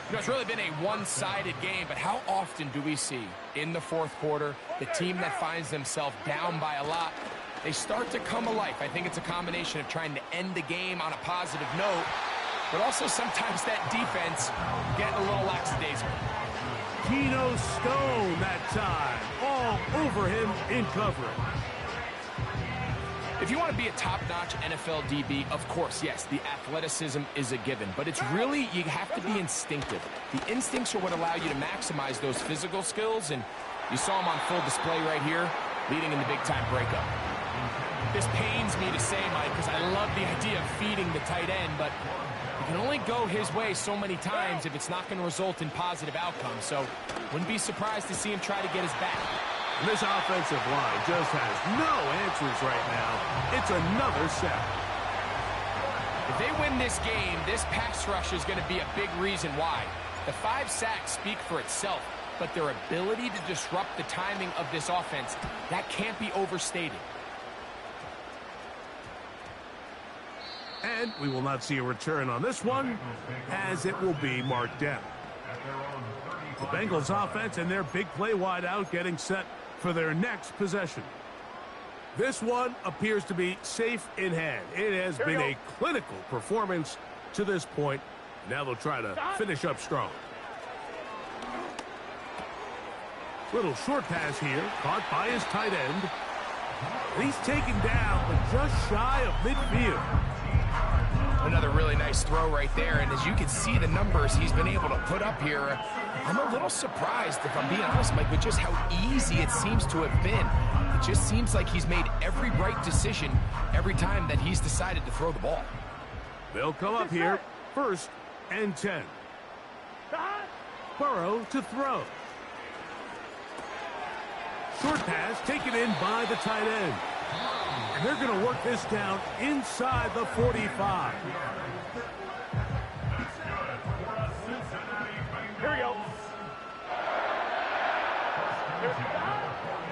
You know, it's really been a one-sided game, but how often do we see in the fourth quarter the team that finds themselves down by a lot, they start to come alive? I think it's a combination of trying to end the game on a positive note, but also sometimes that defense getting a little lackadaisical. Geno Stone that time, all over him in coverage. If you want to be a top-notch NFL DB, of course, yes, the athleticism is a given. But it's really, you have to be instinctive. The instincts are what allow you to maximize those physical skills, and you saw them on full display right here, leading in the big-time breakup. This pains me to say, Mike, because I love the idea of feeding the tight end, but you can only go his way so many times if it's not going to result in positive outcomes. So wouldn't be surprised to see him try to get his back. And this offensive line just has no answers right now. It's another sack. If they win this game, this pass rush is going to be a big reason why. The 5 sacks speak for itself, but their ability to disrupt the timing of this offense, that can't be overstated. And we will not see a return on this one, as it will be marked down. The Bengals offense and their big play wide out getting set for their next possession. This one appears to be safe in hand. It has been a clinical performance to this point. Now they'll try to finish up strong. Little short pass here, caught by his tight end. And he's taken down, but just shy of midfield. Another really nice throw right there, and as you can see the numbers he's been able to put up here, I'm a little surprised, if I'm being honest, Mike, with just how easy it seems to have been. It just seems like he's made every right decision every time that he's decided to throw the ball. They'll come up here, 1st and 10. Burrow to throw. Short pass taken in by the tight end. And they're going to work this down inside the 45. Here we go.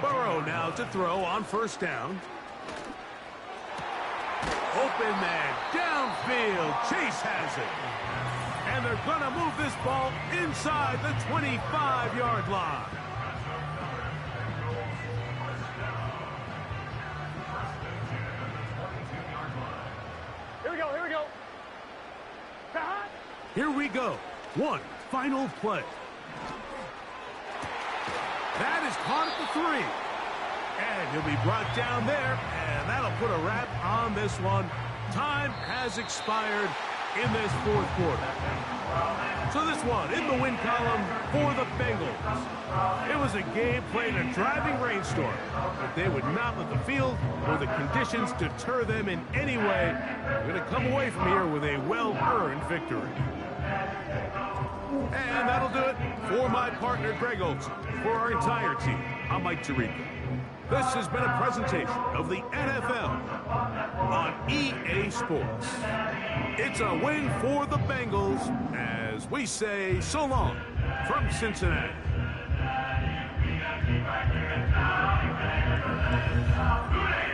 Burrow now to throw on 1st down. Open man, downfield. Chase has it. And they're going to move this ball inside the 25-yard line. Here we go. Here we go. One final play. That is caught at the 3. And he'll be brought down there, and that'll put a wrap on this one. Time has expired in this 4th quarter. So this one in the win column for the Bengals. It was a game played in a driving rainstorm, but they would not let the field or the conditions deter them in any way. They're going to come away from here with a well-earned victory. And that'll do it for my partner, Greg Olson. For our entire team, I'm Mike Tirico. This has been a presentation of the NFL on EA Sports. It's a win for the Bengals as we say so long from Cincinnati. Hooray!